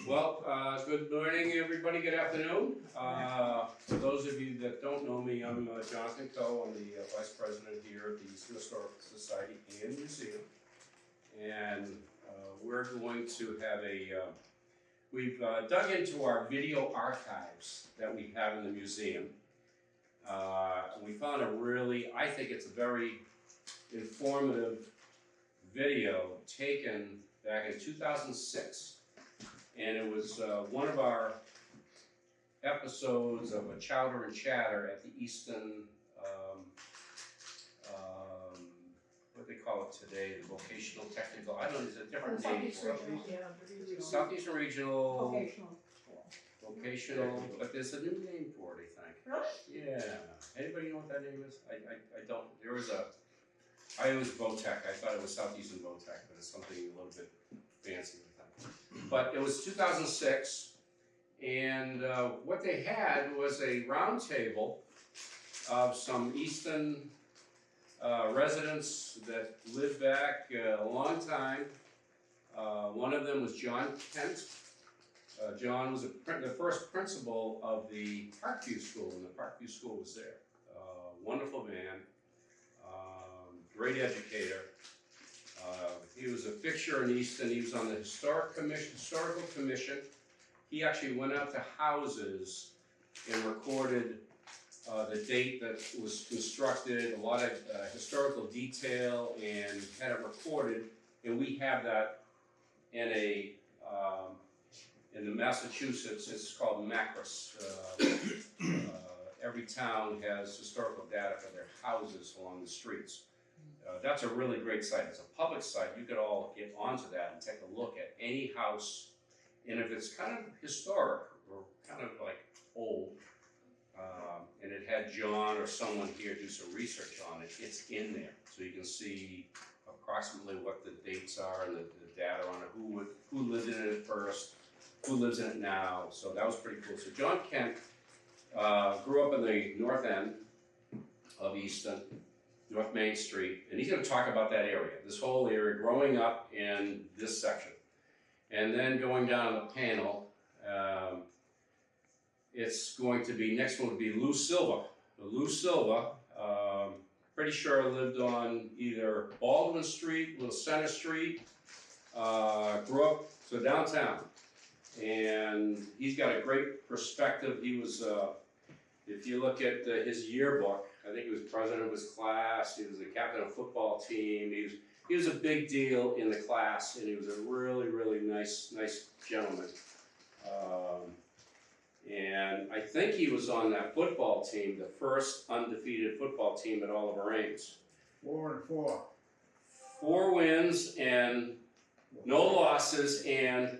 Well, good morning, everybody. Good afternoon. For those of you that don't know me, I'm Jonathan Coe. I'm the Vice President here at the Easton Historical Society and Museum. And we're going to have we've dug into our video archives that we have in the museum. We found I think it's a very informative video taken back in 2006. And it was one of our episodes of a Chowder and Chatter at the Easton, what they call it today, the vocational technical, I don't know, there's a different name for it. Southeastern Regional. Vocational, but there's a new name for it, I think. Really? Yeah. Anybody know what that name is? I don't. I always VOTEC. I thought it was Southeastern VOTEC, but it's something a little bit fancy with that. But it was 2006, and what they had was a round table of some Easton residents that lived back a long time. One of them was John Kent. John was the first principal of the Parkview School, and the Parkview School was there. Wonderful man, great educator. He was a fixture in Easton. He was on the historical commission. He actually went out to houses and recorded the date that was constructed, a lot of historical detail, and had it recorded. And we have that in in the Massachusetts, it's called Macris. Every town has historical data for their houses along the streets. That's a really great site. It's a public site. You could all get onto that and take a look at any house. And if it's kind of historic or kind of like old, and it had John or someone here do some research on it, it's in there. So you can see approximately what the dates are and the data on it, who lived in it first, who lives in it now. So that was pretty cool. So John Kent grew up in the north end of Easton, North Main Street, and he's going to talk about that area, this whole area, growing up in this section. And then going down the panel, it's going to be, next one would be Lou Silva. Lou Silva, pretty sure lived on either Baldwin Street, Little Center Street, grew up, so downtown. And he's got a great perspective. He was, if you look at his yearbook, I think he was president of his class, he was the captain of a football team, he was a big deal in the class, and he was a really, really nice gentleman. And I think he was on that football team, the first undefeated football team at all of our Ames. 4-4. 4 wins and no losses and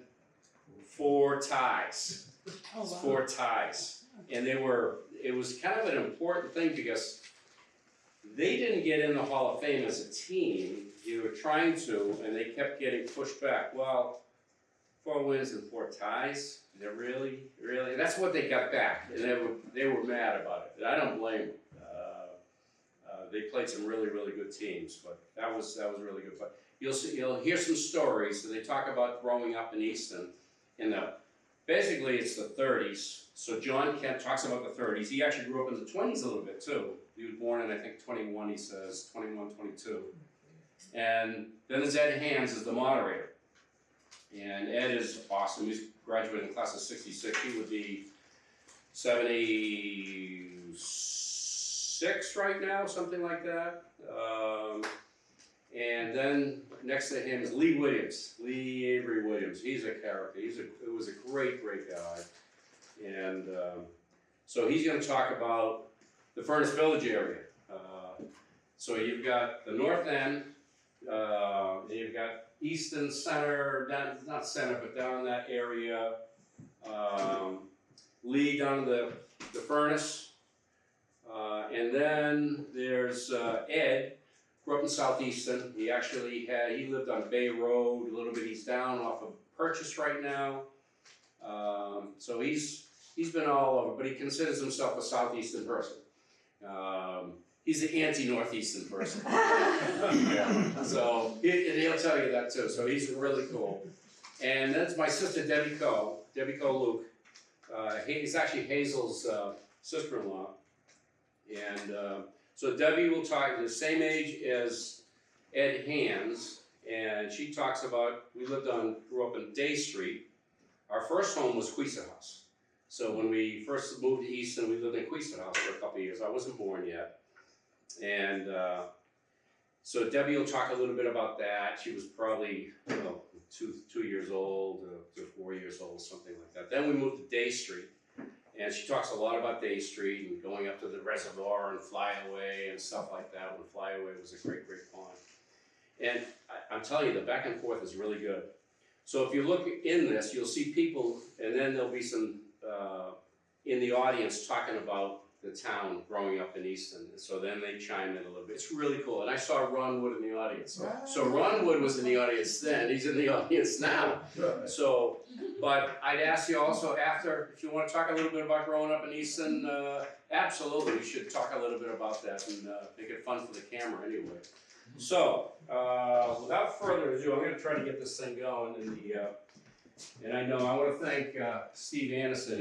4 ties. Oh, wow. 4 ties. And it was kind of an important thing because they didn't get in the Hall of Fame as a team. You were trying to, and they kept getting pushed back. Well, 4 wins and 4 ties? They're really? That's what they got back, and they were mad about it. And I don't blame them. They played some really, really good teams, but that was really good. But you'll hear some stories. So they talk about growing up in Easton. Basically, it's the 30s. So John Kent talks about the 30s. He actually grew up in the 20s a little bit too. He was born in, I think, 21, he says, 21, 22. And then there's Ed Hands as the moderator. And Ed is awesome. He's graduated in the class of 66. He would be 76 right now, something like that. And then next to him is Lee Avery Williams. He's a character. It was a great guy. And so he's going to talk about the Furnace Village area. So you've got the north end, you've got Easton Center, not center, but down in that area. Lee down to the furnace. And then there's Ed. Grew up in South Easton. He lived on Bay Road a little bit. He's down off of Purchase right now. So he's been all over, but he considers himself a Southeastern person. He's the anti-Northeastern person. Yeah. So he'll tell you that too. So he's really cool. And that's my sister Debby Coe Luke. He's actually Hazel's sister-in-law. And so Debbie will talk, the same age as Ed Hands, and she talks about, grew up in Day Street. Our first home was Queeset House. So when we first moved to Easton, we lived in Queeset House for a couple of years. I wasn't born yet. And so Debbie will talk a little bit about that. She was probably, 2 years old to 4 years old, something like that. Then we moved to Day Street. And she talks a lot about Day Street and going up to the reservoir and Flyaway and stuff like that, when Flyaway was a great, great pond. And I'm telling you, the back and forth is really good. So if you look in this, you'll see people, and then there'll be some in the audience talking about the town growing up in Easton. So then they chime in a little bit. It's really cool. And I saw Ron Wood in the audience. So Ron Wood was in the audience then. He's in the audience now. So, but I'd ask you also after, if you want to talk a little bit about growing up in Easton, absolutely, we should talk a little bit about that and make it fun for the camera anyway. So, without further ado, I'm going to try to get this thing going. And I know I want to thank Steve Anderson.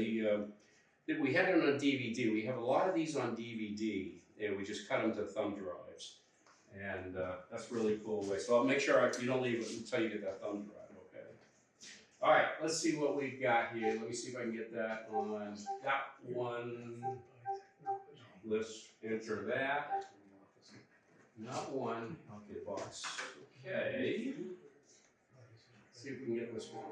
We had it on DVD. We have a lot of these on DVD, and we just cut them to thumb drives. And that's a really cool way. So I'll make sure you don't leave it until you get that thumb drive, okay? All right, let's see what we've got here. Let me see if I can get that on that one. Let's enter that. Not one. Okay, box. Okay. Let's see if we can get this one.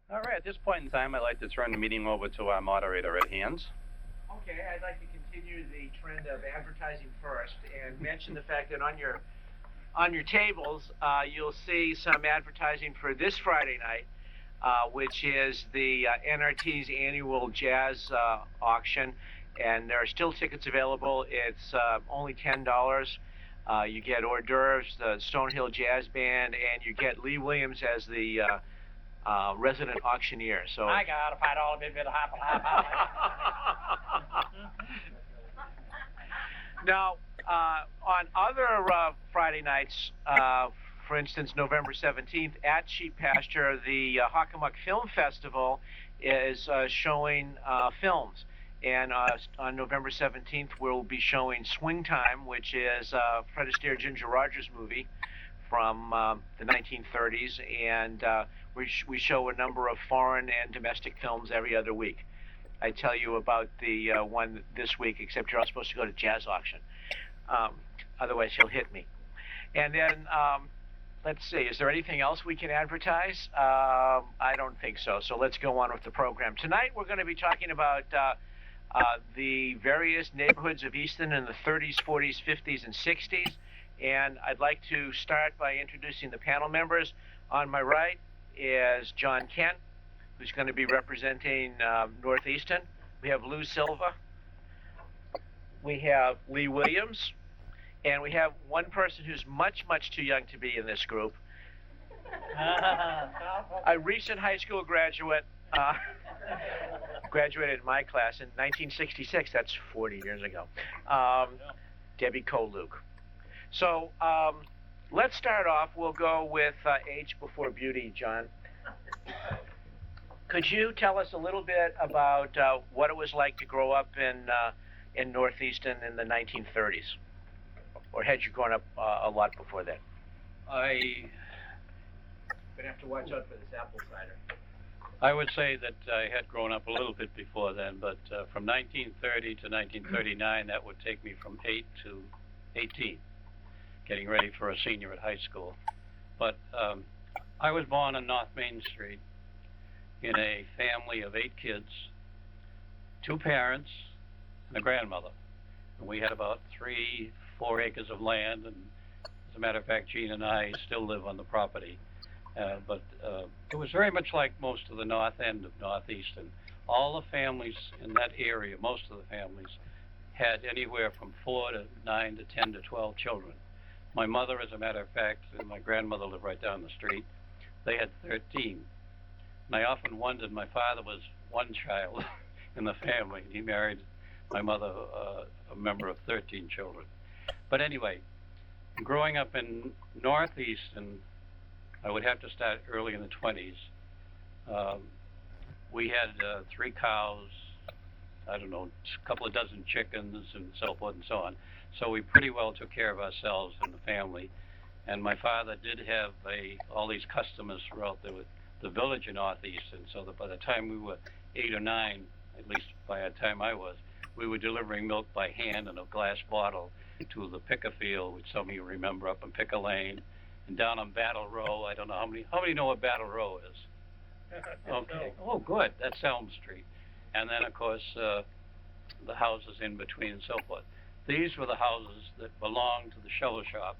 All right, at this point in time, I'd like to turn the meeting over to our moderator, Ed Hands. Okay, I'd like to continue the trend of advertising first and mention the fact that on your tables, you'll see some advertising for this Friday night, which is the NRT's annual jazz auction, and there are still tickets available. It's only $10. You get hors d'oeuvres, the Stonehill Jazz Band, and you get Lee Williams as the resident auctioneer. So I got a $5 bid of hop. Now, on other Friday nights, for instance, November 17th at Sheep Pasture, the Hockomock Film Festival is showing films. And on November 17th, we'll be showing Swing Time, which is a Fred Astaire, Ginger Rogers movie from the 1930s. And we show a number of foreign and domestic films every other week. I tell you about the one this week, except you're all supposed to go to jazz auction. Otherwise, he'll hit me. And then, let's see, is there anything else we can advertise? I don't think so. So let's go on with the program. Tonight, we're going to be talking about the various neighborhoods of Easton in the 30s, 40s, 50s, and 60s. And I'd like to start by introducing the panel members. On my right is John Kent, who's going to be representing North Easton. We have Lou Silva. We have Lee Williams. And we have one person who's much, much too young to be in this group. A recent high school graduate. Graduated in my class in 1966. That's 40 years ago. Debby Coe Luke. So let's start off. We'll go with age before beauty, John. Could you tell us a little bit about what it was like to grow up in North Easton in the 1930s? Or had you grown up a lot before that? Gonna have to watch out for this apple cider. I would say that I had grown up a little bit before then, but from 1930 to 1939, that would take me from 8 to 18, getting ready for a senior at high school. But I was born on North Main Street in a family of 8 kids, 2 parents, and a grandmother. And we had about 3-4 acres of land, and as a matter of fact, Gene and I still live on the property. But it was very much like most of the north end of Northeastern. All the families in that area, most of the families, had anywhere from 4 to 9 to 10 to 12 children. My mother, as a matter of fact, and my grandmother lived right down the street. They had 13. And I often wondered, my father was one child in the family. He married my mother a member of 13 children. But anyway, growing up in North Easton, I would have to start early in the 20s. We had 3 cows, I don't know, a couple of dozen chickens and so forth and so on. So we pretty well took care of ourselves and the family. And my father did have all these customers throughout the village in North Easton, so that by the time we were 8 or 9, at least by the time I was, we were delivering milk by hand in a glass bottle to the Picker Field, which some of you remember up in Picker Lane, and down on Battle Row. I don't know how many know what Battle Row is? Okay. Oh, good. That's Elm Street. And then, of course, the houses in between and so forth. These were the houses that belonged to the shovel shop,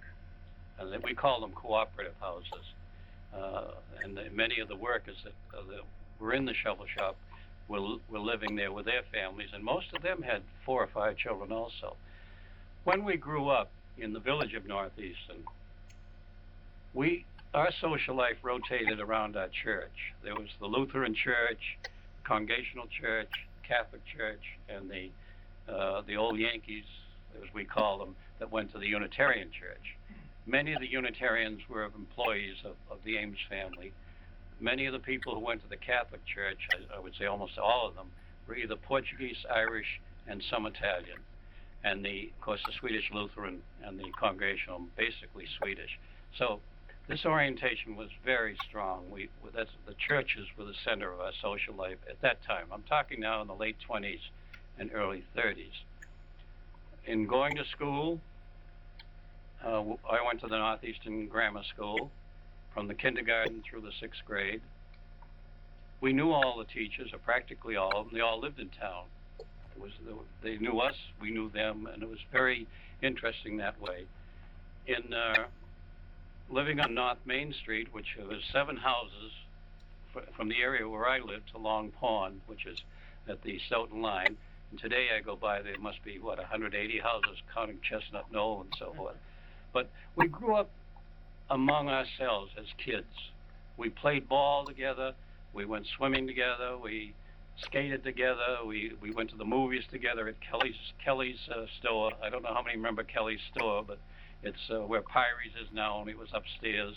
and we call them cooperative houses. And many of the workers that were in the shovel shop were living there with their families, and most of them had 4 or 5 children also. When we grew up in the village of North Easton, our social life rotated around our church. There was the Lutheran church, Congregational church, Catholic church, and the old Yankees, as we call them, that went to the Unitarian church. Many of the Unitarians were employees of the Ames family. Many of the people who went to the Catholic church, I would say almost all of them, were either Portuguese, Irish, and some Italian. And of course, the Swedish Lutheran and the Congregational, basically Swedish. So this orientation was very strong. The churches were the center of our social life at that time. I'm talking now in the late 20s and early 30s. In going to school, I went to the Northeastern Grammar School from the kindergarten through the 6th grade. We knew all the teachers, or practically all of them. They all lived in town. They knew us, we knew them, and it was very interesting that way. In living on North Main Street, which was 7 houses from the area where I lived to Long Pond, which is at the Stoughton line. And today I go by, there must be, 180 houses, counting Chestnut Knoll and so forth. But we grew up among ourselves as kids. We played ball together, we went swimming together, we skated together, we went to the movies together at Kelly's store. I don't know how many remember Kelly's store, but it's where Pyries is now, only it was upstairs.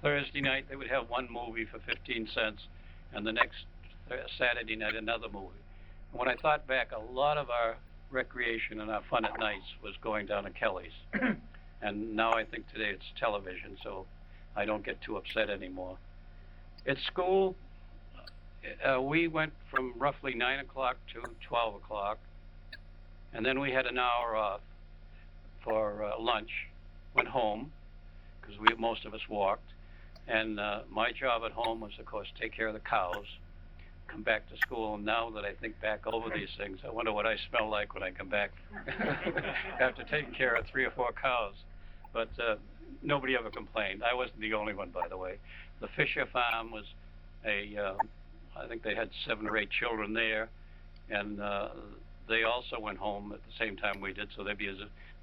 Thursday night they would have one movie for 15 cents, and the next Saturday night another movie. And when I thought back, a lot of our recreation and our fun at nights was going down to Kelly's. And now I think today it's television, so I don't get too upset anymore. At school, we went from roughly 9 o'clock to 12 o'clock, and then we had an hour off for lunch, went home, because most of us walked, and my job at home was, of course, take care of the cows, come back to school, and now that I think back over these things, I wonder what I smell like when I come back after taking care of 3 or 4 cows. But nobody ever complained. I wasn't the only one, by the way. The Fisher farm was I think they had 7 or 8 children there, and they also went home at the same time we did, so there'd be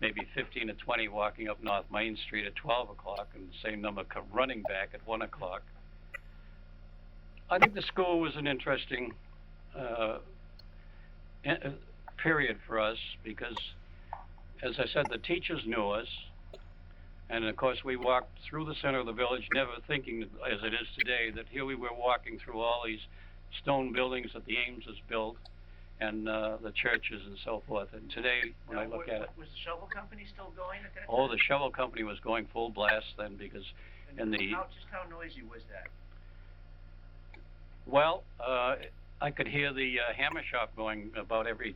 maybe 15 to 20 walking up North Main Street at 12 o'clock, and the same number running back at 1 o'clock. I think the school was an interesting period for us because, as I said, the teachers knew us. And of course, we walked through the center of the village, never thinking, as it is today, that here we were walking through all these stone buildings that the Ames has built, and the churches and so forth. And today, when I look at it, was the shovel company still going at that time? Oh, the shovel company was going full blast then, because just how noisy was that? Well, I could hear the hammer shop going about every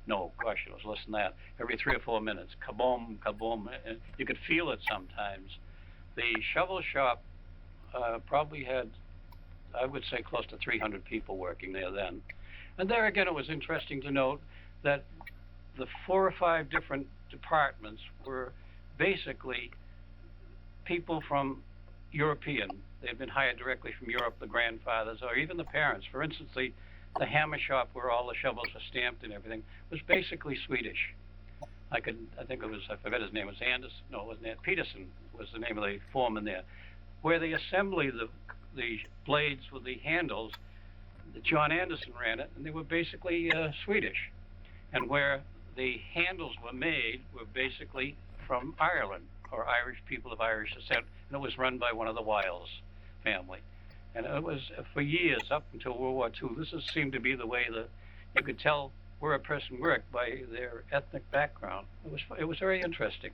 it was less than that, every 3 or 4 minutes, kaboom, kaboom, and you could feel it sometimes. The shovel shop probably had, I would say, close to 300 people working there then. And there again, it was interesting to note that the 4 or 5 different departments were basically people from European. They had been hired directly from Europe, the grandfathers, or even the parents. For instance, the hammer shop where all the shovels are stamped and everything was basically Swedish. I forgot his name, was Anderson, no, it wasn't, Peterson was the name of the foreman there. Where they assembly the blades with the handles, John Anderson ran it, and they were basically Swedish. and where the handles were made were basically from Ireland, or Irish people of Irish descent, and it was run by one of the Wiles family. And it was for years, up until World War II, seemed to be the way that you could tell where a person worked by their ethnic background. It was very interesting.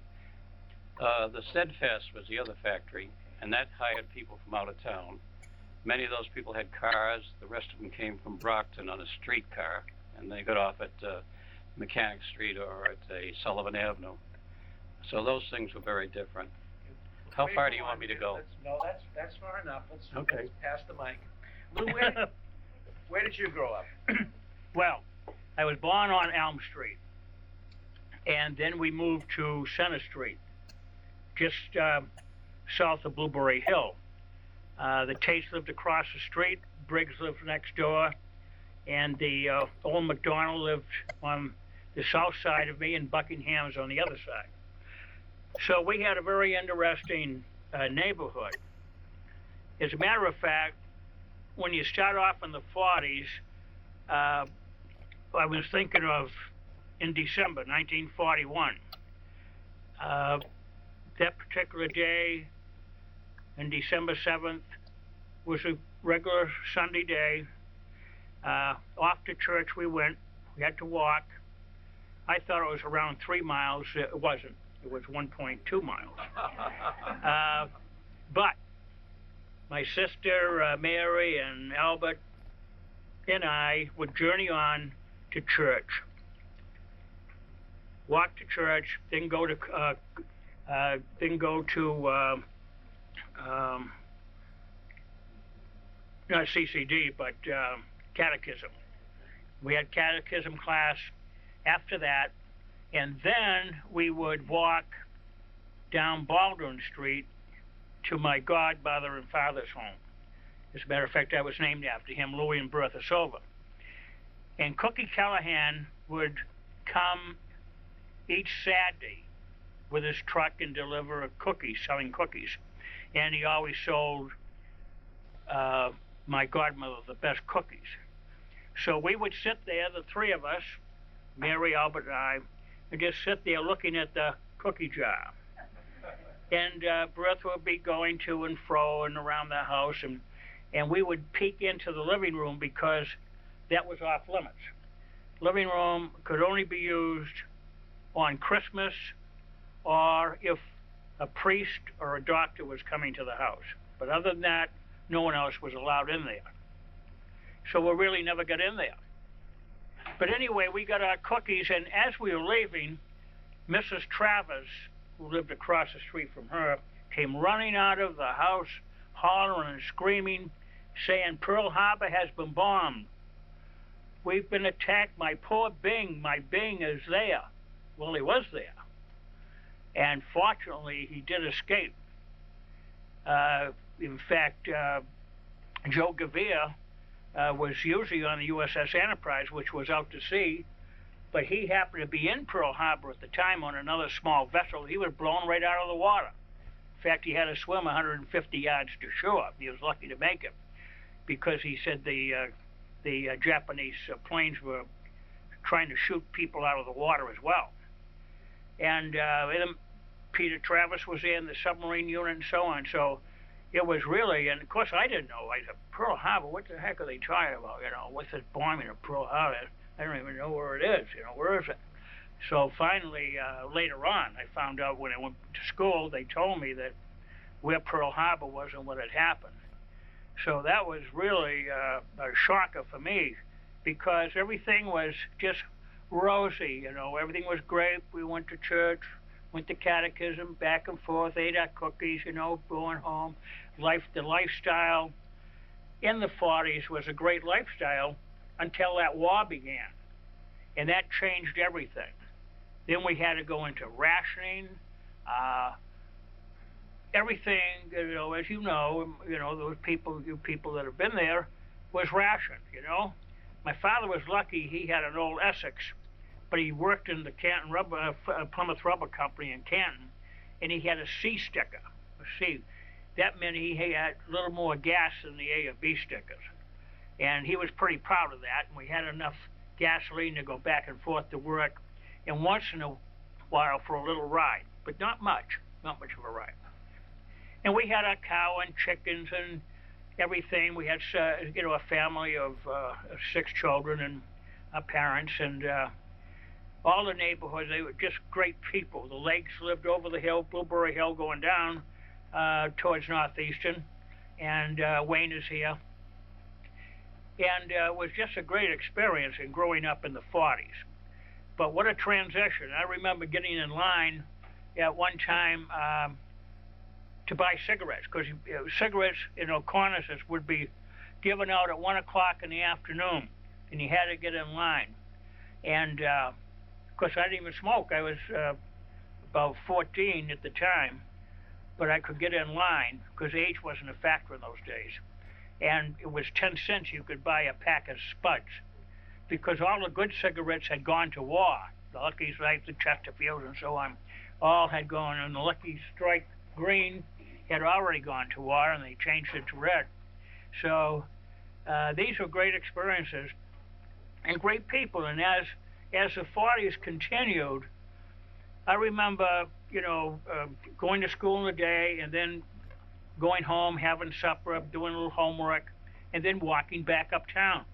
The Steadfast was the other factory, and that hired people from out of town. Many of those people had cars. The rest of them came from Brockton on a streetcar, and they got off at Mechanic Street or at Sullivan Avenue. So those things were very different. How far do you want me to go? No, that's far enough. Let's pass the mic. Lou, where did you grow up? Well, I was born on Elm Street, and then we moved to Center Street, just south of Blueberry Hill. The Tates lived across the street, Briggs lived next door, and the old McDonald lived on the south side of me, and Buckingham's on the other side. So we had a very interesting neighborhood. As a matter of fact, when you start off in the 40s, I was thinking of in December 1941. That particular day, and December 7th, was a regular Sunday day. Off to church we went. We had to walk. I thought it was around 3 miles. It wasn't. It was 1.2 miles. But my sister Mary and Albert and I would journey on to church. Walk to church, then go to not CCD, but catechism. We had catechism class after that, and then we would walk down Baldwin Street to my godmother and father's home. As a matter of fact, I was named after him, Louis and Bertha Silva. And Cookie Callahan would come each Saturday with his truck and deliver cookies, selling cookies. And he always sold my godmother the best cookies. So we would sit there, the three of us, Mary, Albert, and I, and just sit there looking at the cookie jar. And Bertha would be going to and fro and around the house, and we would peek into the living room because that was off limits. Living room could only be used on Christmas or if a priest or a doctor was coming to the house. But other than that, no one else was allowed in there. So we really never got in there. But anyway, we got our cookies, and as we were leaving, Mrs. Travers, who lived across the street from her, came running out of the house, hollering and screaming, saying, "Pearl Harbor has been bombed. We've been attacked. My poor Bing, my Bing is there." Well, he was there. And fortunately, he did escape. In fact, Joe Gavere was usually on the USS Enterprise, which was out to sea, but he happened to be in Pearl Harbor at the time on another small vessel. He was blown right out of the water. In fact, he had to swim 150 yards to shore. He was lucky to make it because he said the Japanese planes were trying to shoot people out of the water as well. And Peter Travis was in the submarine unit and so on. So it was really, and of course I didn't know. I said, Pearl Harbor, what the heck are they talking about? You know, what's this bombing of Pearl Harbor? I don't even know where it is. You know, where is it? So finally, later on, I found out when I went to school, they told me that where Pearl Harbor was and what had happened. So that was really a shocker for me because everything was just rosy, you know, everything was great. We went to church, went to catechism, back and forth, ate our cookies, you know, going home. The lifestyle in the 40s was a great lifestyle until that war began. And that changed everything. Then we had to go into rationing. Everything, you know, as you know, those people, you people that have been there, was rationed, you know. My father was lucky he had an old Essex, but he worked in the Canton Rubber, Plymouth Rubber Company in Canton, and he had a C sticker, a C. That meant he had a little more gas than the A or B stickers. And he was pretty proud of that, and we had enough gasoline to go back and forth to work, and once in a while for a little ride, but not much of a ride. And we had a cow and chickens and everything. We had, a family of 6 children and our parents, and all the neighborhoods, they were just great people. The Lakes lived over the hill, Blueberry Hill, going down towards North Easton, and Wayne is here. And it was just a great experience in growing up in the 40s. But what a transition. I remember getting in line at one time to buy cigarettes, because cigarettes in O'Connor's would be given out at 1 o'clock in the afternoon, and you had to get in line. And of course, I didn't even smoke. I was about 14 at the time, but I could get in line because age wasn't a factor in those days. And it was 10 cents you could buy a pack of Spuds, because all the good cigarettes had gone to war. The Lucky Strike, the Chesterfields, and so on, all had gone, and the Lucky Strike Green had already gone to war, and they changed it to red. So these were great experiences and great people. And as the 40s continued, I remember, going to school in the day and then going home, having supper, doing a little homework, and then walking back uptown.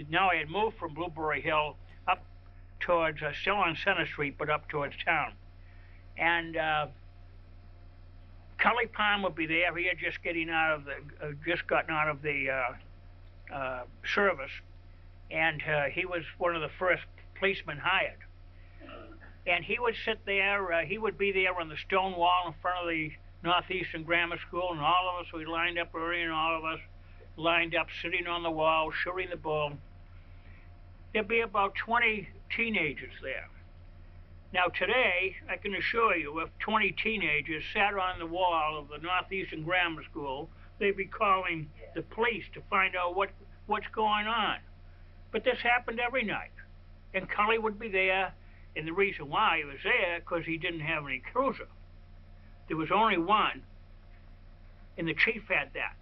Now I had moved from Blueberry Hill up towards, still on Center Street, but up towards town. And Cully Palm would be there. He had just gotten out of the service, and he was one of the first policemen hired. And he would sit there. He would be there on the stone wall in front of the Northeastern Grammar School, and all of us, we lined up early, and all of us lined up sitting on the wall, shooting the bull. There'd be about 20 teenagers there. Now today, I can assure you, if 20 teenagers sat on the wall of the Northeastern Grammar School, they'd be calling the police to find out what's going on. But this happened every night. And Cully would be there, and the reason why he was there, because he didn't have any cruiser. There was only one, and the chief had that,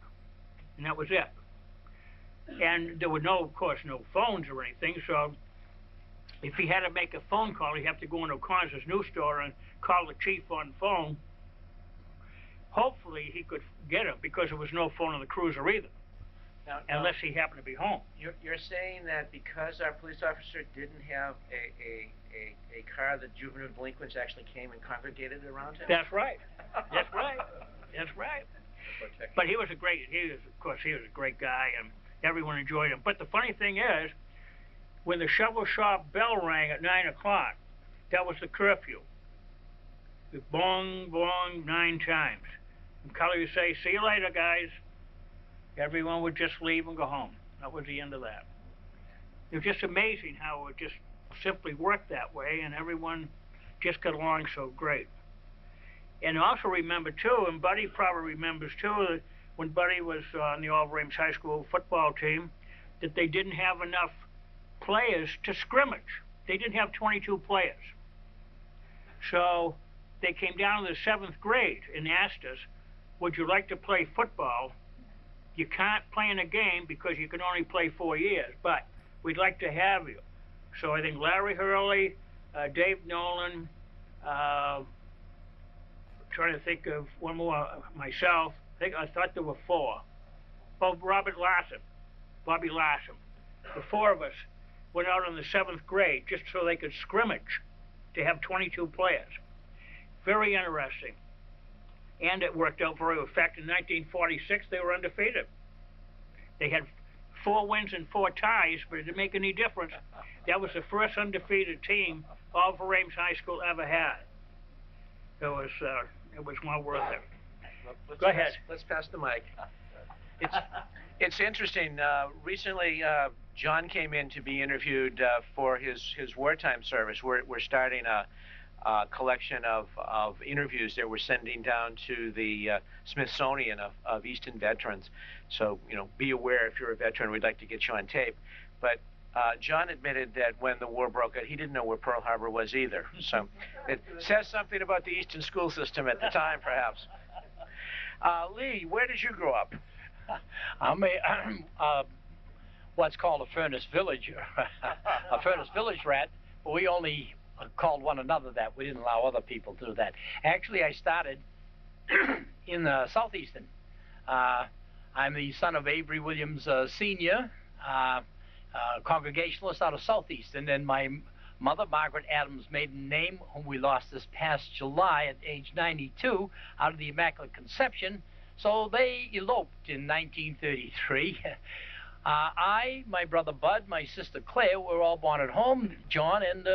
and that was it. And there were of course, no phones or anything, so if he had to make a phone call, he'd have to go into O'Connor's news store and call the chief on the phone. Hopefully he could get him, because there was no phone on the cruiser either, unless he happened to be home. You're saying that because our police officer didn't have a car, the juvenile delinquents actually came and congregated around him? That's right. That's right. That's right. But he was a great guy, and everyone enjoyed him. But the funny thing is, when the shovel shop bell rang at 9 o'clock, that was the curfew. It bong, bong, 9 times. And Cully would say, "See you later, guys." Everyone would just leave and go home. That was the end of that. It was just amazing how it would just simply work that way, and everyone just got along so great. And I also remember too, and Buddy probably remembers too, when Buddy was on the Oliver Ames High School football team, that they didn't have enough players to scrimmage. They didn't have 22 players. So they came down to the 7th grade and asked us, "Would you like to play football? You can't play in a game because you can only play 4 years, but we'd like to have you." So I think Larry Hurley, Dave Nolan, trying to think of one more, myself. I thought there were 4. Oh, Bobby Larson. The 4 of us went out in the 7th grade just so they could scrimmage to have 22 players. Very interesting. And it worked out very well. In fact, in 1946, they were undefeated. They had 4 wins and 4 ties, but it didn't make any difference. That was the first undefeated team Oliver Ames High School ever had. It was well worth it. Go ahead. Let's pass the mic. It's interesting. Recently, John came in to be interviewed for his wartime service. We're starting a collection of interviews that we're sending down to the Smithsonian of Easton veterans. So, be aware if you're a veteran, we'd like to get you on tape. But John admitted that when the war broke out, he didn't know where Pearl Harbor was either. So it says something about the Easton school system at the time, perhaps. Lee, where did you grow up? what's called a furnace village, a furnace village rat, but we only called one another that. We didn't allow other people to do that. Actually, I started in Southeastern. I'm the son of Avery Williams Sr., Congregationalist out of Southeastern, and my mother, Margaret Adams' maiden name, whom we lost this past July at age 92 out of the Immaculate Conception. So they eloped in 1933. I, my brother Bud, my sister Claire were all born at home. John and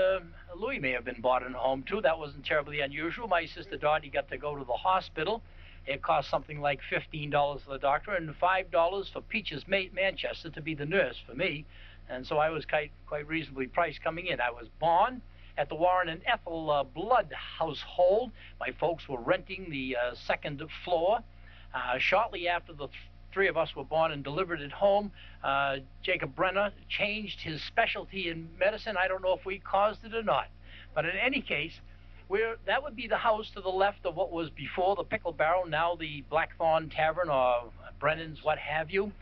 Louis may have been born at home too. That wasn't terribly unusual. My sister Dottie got to go to the hospital. It cost something like $15 for the doctor and $5 for Peaches Manchester to be the nurse for me. And so I was quite reasonably priced coming in. I was born at the Warren and Ethel Blood household. My folks were renting the second floor. Shortly after the three of us were born and delivered at home, Jacob Brenner changed his specialty in medicine. I don't know if we caused it or not. But in any case, that would be the house to the left of what was before the Pickle Barrel, now the Blackthorn Tavern or Brennan's, what have you.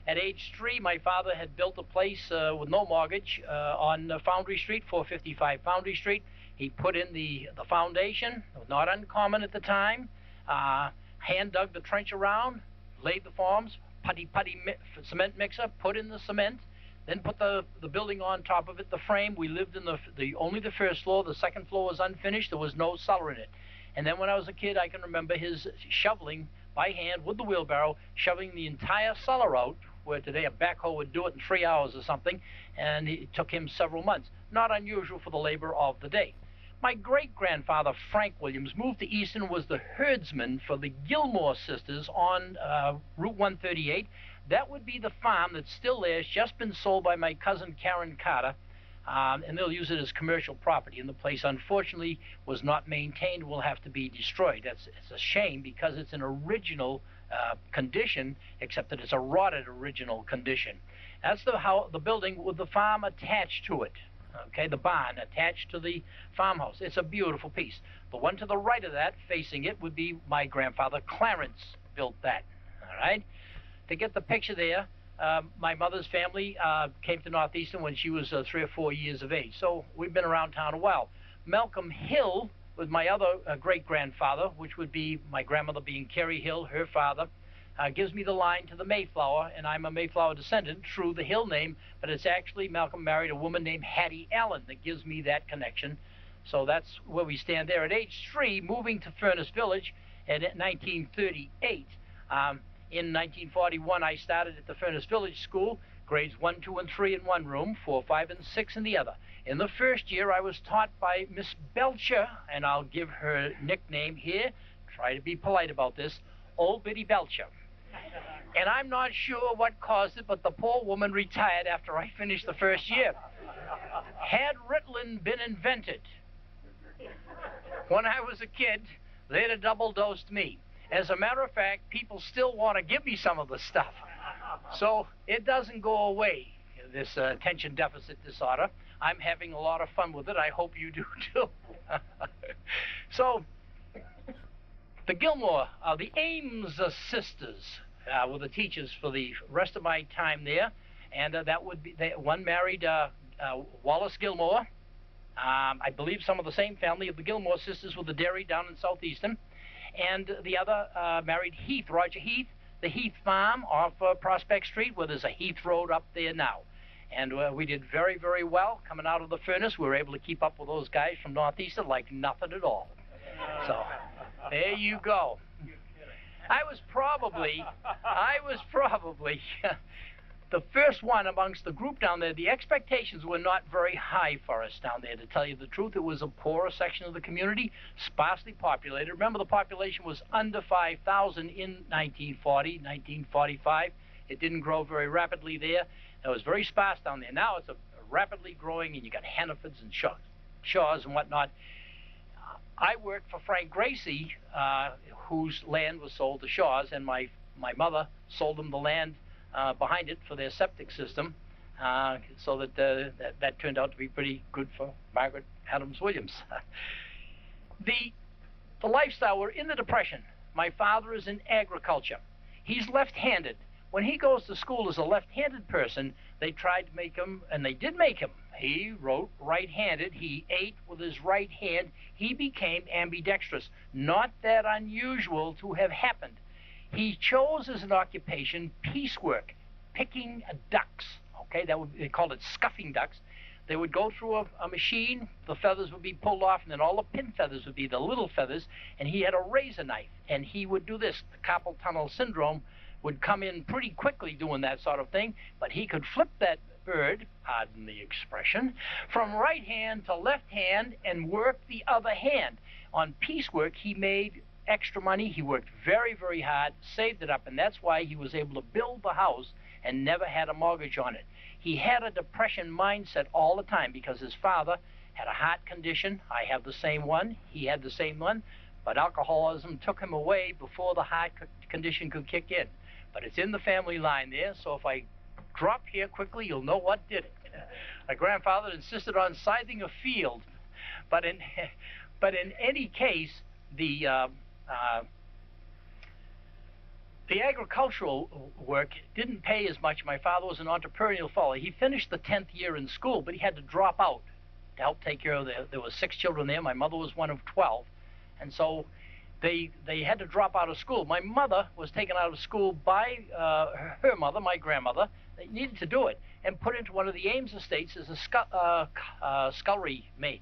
At age 3, my father had built a place with no mortgage on Foundry Street, 455 Foundry Street. He put in the foundation, not uncommon at the time, hand dug the trench around, laid the forms, putty cement mixer, put in the cement, then put the building on top of it, the frame. We lived in only the first floor. The second floor was unfinished. There was no cellar in it. And then when I was a kid, I can remember his shoveling by hand with the wheelbarrow, shoveling the entire cellar out, where today a backhoe would do it in 3 hours or something, and it took him several months. Not unusual for the labor of the day. My great-grandfather, Frank Williams, moved to Easton, was the herdsman for the Gilmore sisters on Route 138. That would be the farm that's still there. It's just been sold by my cousin Karen Carter, and they'll use it as commercial property. And the place, unfortunately, was not maintained, will have to be destroyed. It's a shame because it's an original condition, except that it's a rotted original condition. That's the building with the farm attached to it. Okay, the barn attached to the farmhouse. It's a beautiful piece. The one to the right of that, facing it, would be my grandfather Clarence built that. All right. To get the picture there, my mother's family came to Northeastern when she was 3 or 4 years of age. So we've been around town a while. Malcolm Hill was my other great-grandfather, which would be my grandmother being Carrie Hill, her father, gives me the line to the Mayflower, and I'm a Mayflower descendant through the Hill name, but it's actually Malcolm married a woman named Hattie Allen that gives me that connection. So that's where we stand there. At age 3, moving to Furnace Village in 1938. In 1941, I started at the Furnace Village School, grades 1, 2, and 3 in one room, 4, 5, and 6 in the other. In the first year, I was taught by Miss Belcher, and I'll give her nickname here, try to be polite about this, Old Biddy Belcher. And I'm not sure what caused it, but the poor woman retired after I finished the first year. Had Ritalin been invented when I was a kid, they'd have double-dosed me. As a matter of fact, people still want to give me some of the stuff. So it doesn't go away, this attention deficit disorder. I'm having a lot of fun with it. I hope you do too. So the Gilmore, the Ames sisters were the teachers for the rest of my time there. And that would be, one married Wallace Gilmore. I believe some of the same family of the Gilmore sisters with the dairy down in Southeastern. And the other married Heath, Roger Heath, the Heath Farm off Prospect Street, where there's a Heath Road up there now. And we did very, very well coming out of the furnace. We were able to keep up with those guys from Northeastern like nothing at all. So there you go. I was probably the first one amongst the group down there. The expectations were not very high for us down there, to tell you the truth. It was a poorer section of the community, sparsely populated. Remember, the population was under 5,000 in 1940, 1945. It didn't grow very rapidly there. It was very sparse down there. Now it's a rapidly growing, and you got Hannafords and Shaws and whatnot. I worked for Frank Gracie, whose land was sold to Shaws, and my mother sold them the land behind it for their septic system, so that turned out to be pretty good for Margaret Adams Williams. The lifestyle, we're in the Depression. My father is in agriculture. He's left-handed. when he goes to school as a left-handed person, they tried to make him, and they did make him. He wrote right-handed. He ate with his right hand. He became ambidextrous. Not that unusual to have happened. He chose as an occupation piecework, picking ducks. Okay, they called it scuffing ducks. They would go through a machine, the feathers would be pulled off, and then all the pin feathers would be the little feathers, and he had a razor knife, and he would do this. The carpal tunnel syndrome would come in pretty quickly doing that sort of thing, but he could flip that bird, pardon the expression, from right hand to left hand and work the other hand. On piecework, he made extra money. He worked very, very hard, saved it up, and that's why he was able to build the house and never had a mortgage on it. He had a depression mindset all the time because his father had a heart condition. I have the same one. He had the same one, but alcoholism took him away before the heart condition could kick in. But it's in the family line there, so if I drop here quickly, you'll know what did it. My grandfather insisted on scything a field, but in any case, the agricultural work didn't pay as much. My father was an entrepreneurial fellow. He finished the 10th year in school, but he had to drop out to help take care of there were 6 children there. My mother was one of 12, and so they had to drop out of school. My mother was taken out of school by her mother, my grandmother. They needed to do it and put into one of the Ames estates as a scullery maid.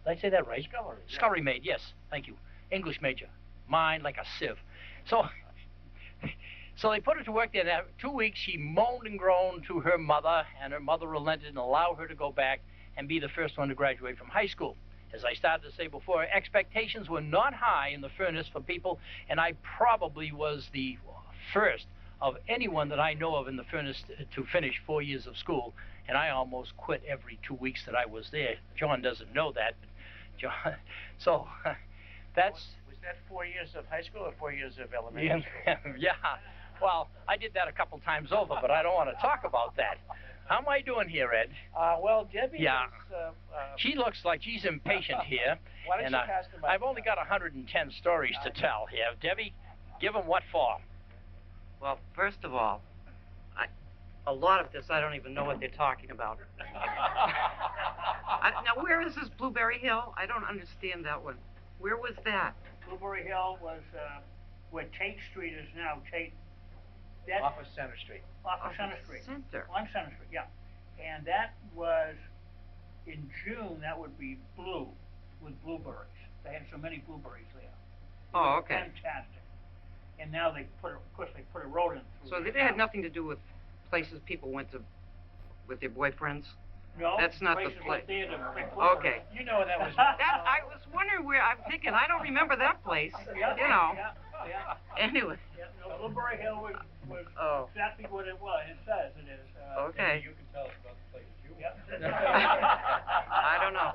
Did I say that right? Scullery. Scullery maid, yes. Thank you. English major. Mine like a sieve. So they put her to work there. And 2 weeks, she moaned and groaned to her mother, and her mother relented and allowed her to go back and be the first one to graduate from high school. As I started to say before, expectations were not high in the furnace for people, and I probably was the first of anyone that I know of in the furnace to finish 4 years of school, and I almost quit every 2 weeks that I was there. John doesn't know that, but John, so that's... Was that 4 years of high school or 4 years of elementary school? Yeah, well, I did that a couple times over, but I don't want to talk about that. How am I doing here, Ed? Well, Debbie Yeah. is... She looks like she's impatient here. Why don't and you pass the mic? I've only got 110 stories to tell here. Debbie, give them what for? Well, first of all, a lot of this I don't even know what they're talking about. Now, where is this Blueberry Hill? I don't understand that one. Where was that? Blueberry Hill was where Tate Street is now. Tate. Off of Center Street. Off of Center Street. Center. On Center Street, yeah. And that was, in June, that would be blue with blueberries. They had so many blueberries there. Oh, okay. Fantastic. And now they put, of course, they put a road in through So there they had now. nothing to do with places people went to with their boyfriends? No, That's not the places place. went there to pick blueberries. Okay. You know that was... That, I was wondering where, I'm thinking, I don't remember that place, Yeah, you know. Yeah. Anyway, Yeah, no, Blueberry Hill was oh, exactly what it was. It says it is. okay. You can tell us about the places you Yep. I don't know.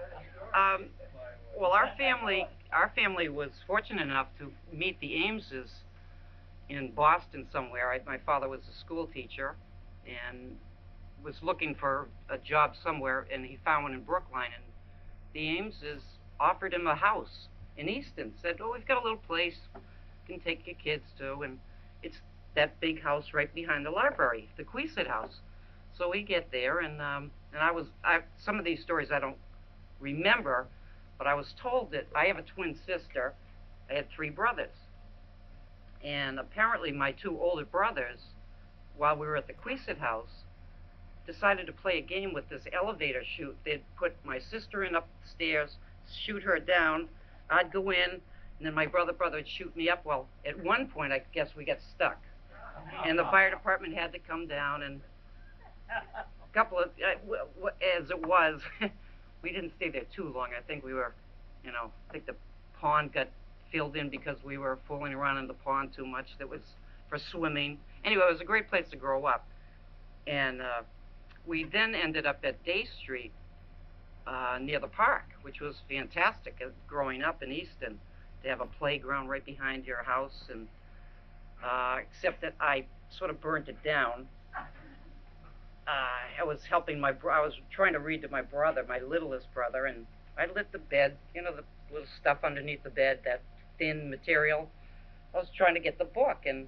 Well, our family was fortunate enough to meet the Ameses in Boston somewhere. My father was a school teacher and was looking for a job somewhere, and he found one in Brookline, and the Ameses offered him a house in Easton. Said, "Oh, we've got a little place you can take your kids to," and it's that big house right behind the library, the Queesit house. So we get there, and some of these stories I don't remember, but I was told that I have a twin sister. I had 3 brothers, and apparently my 2 older brothers, while we were at the Queesit house, decided to play a game with this elevator chute. They'd put my sister in upstairs, shoot her down, I'd go in, and then my brother would shoot me up. Well, at one point, I guess we got stuck, and the fire department had to come down, and a couple of, as it was, we didn't stay there too long. I think we were, I think the pond got filled in because we were fooling around in the pond too much. That was for swimming. Anyway, it was a great place to grow up, and we then ended up at Day Street near the park, which was fantastic growing up in Easton, to have a playground right behind your house, and except that I sort of burned it down. I was helping I was trying to read to my brother, my littlest brother, and I lit the bed, the little stuff underneath the bed, that thin material. I was trying to get the book, and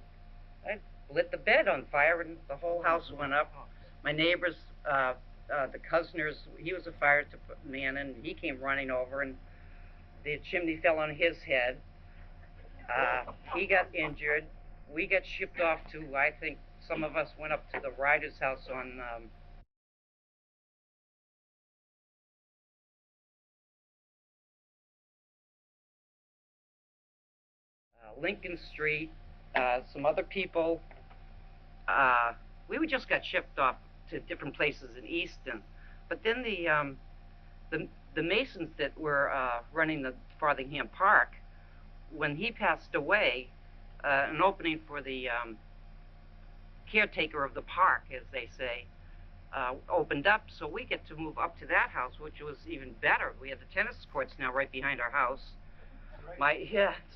I lit the bed on fire, and the whole house went up. My neighbors, the Cousners, he was a fire man, and he came running over, and the chimney fell on his head. He got injured. We got shipped off to, I think some of us went up to the Ryder's house on Lincoln Street. Some other people. We just got shipped off to different places in Easton. But then the Masons that were running the Frothingham Park, when he passed away, an opening for the caretaker of the park, as they say, opened up, so we get to move up to that house, which was even better. We had the tennis courts now right behind our house.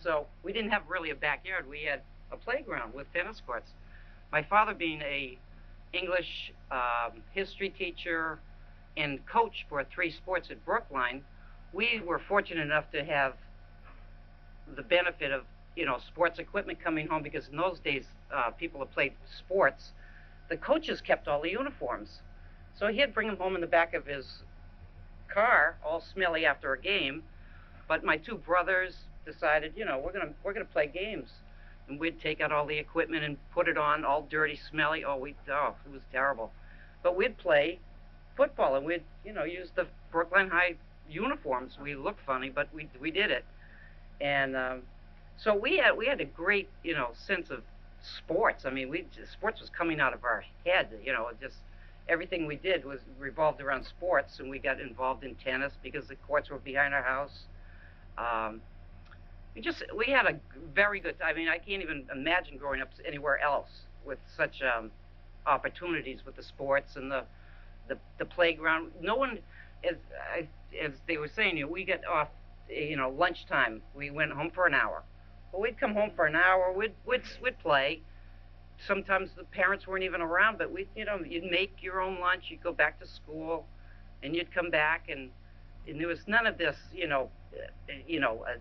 So we didn't have really a backyard. We had a playground with tennis courts. My father, being a English history teacher and coach for 3 sports at Brookline, we were fortunate enough to have the benefit of, you know, sports equipment coming home, because in those days, people that played sports, the coaches kept all the uniforms. So he'd bring them home in the back of his car, all smelly after a game. But my 2 brothers decided, you know, we're gonna play games, and we'd take out all the equipment and put it on, all dirty, smelly. It was terrible. But we'd play football, and we'd, you know, use the Brookline High uniforms. We looked funny, but we did it. And so we had a great, you know, sense of sports. I mean, sports was coming out of our head. You know, just everything we did was revolved around sports, and we got involved in tennis because the courts were behind our house. We had a very good. I mean, I can't even imagine growing up anywhere else with such opportunities with the sports and the playground. No one, as they were saying, you know, we get off, you know, lunchtime. We went home for an hour. Well, we'd come home for an hour. We'd play. Sometimes the parents weren't even around, but you know, you'd make your own lunch. You'd go back to school, and you'd come back, and there was none of this, you know,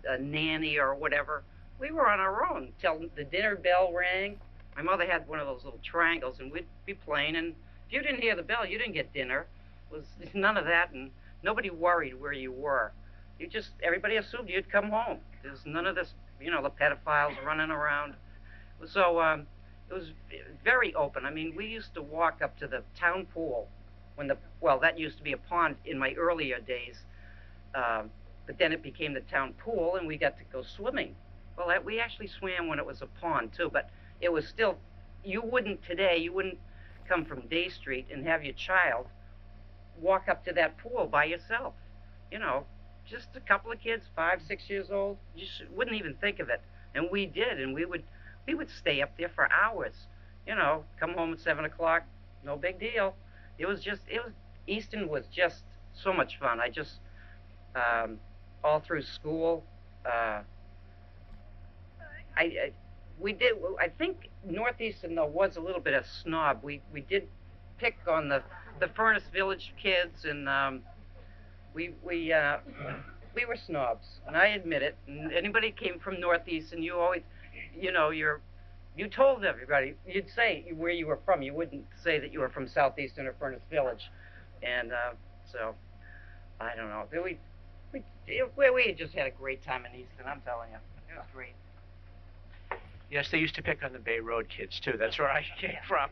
a nanny or whatever. We were on our own till the dinner bell rang. My mother had one of those little triangles, and we'd be playing. And if you didn't hear the bell, you didn't get dinner. It was none of that, and nobody worried where you were. Everybody assumed you'd come home. There's none of this, you know, the pedophiles running around. So it was very open. I mean, we used to walk up to the town pool that used to be a pond in my earlier days. But then it became the town pool, and we got to go swimming. Well, we actually swam when it was a pond too, but it was still, you wouldn't come from Day Street and have your child walk up to that pool by yourself. You know, just a couple of kids, 5, 6 years old. You wouldn't even think of it. And we did, and we would stay up there for hours. You know, come home at 7 o'clock, no big deal. Easton was just so much fun. All through school, I think Northeastern, though, was a little bit of snob. We did pick on the Furnace Village kids, and we were snobs, and I admit it. And anybody came from Northeastern, you always, you know, you told everybody, you'd say where you were from. You wouldn't say that you were from Southeastern or Furnace Village. And so, I don't know. We just had a great time in Easton, I'm telling you. It was great. Yes, they used to pick on the Bay Road kids, too. That's where I came from.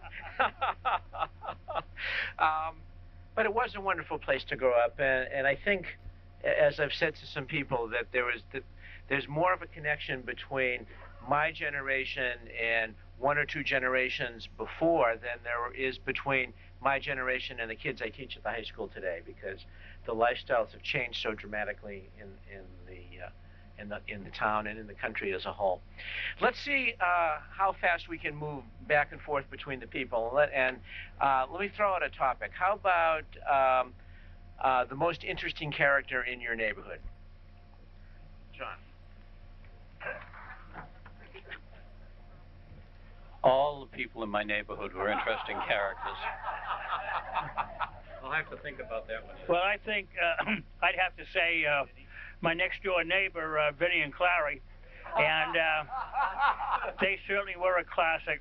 But it was a wonderful place to grow up. And I think, as I've said to some people, that there's more of a connection between my generation and 1 or 2 generations before than there is between my generation and the kids I teach at the high school today, because the lifestyles have changed so dramatically in the town and in the country as a whole. Let's see how fast we can move back and forth between the people. Let me throw out a topic. How about the most interesting character in your neighborhood? John. All the people in my neighborhood were interesting characters. I'll have to think about that one. Well, I think I'd have to say my next door neighbor, Vinny and Clary, and they certainly were a classic.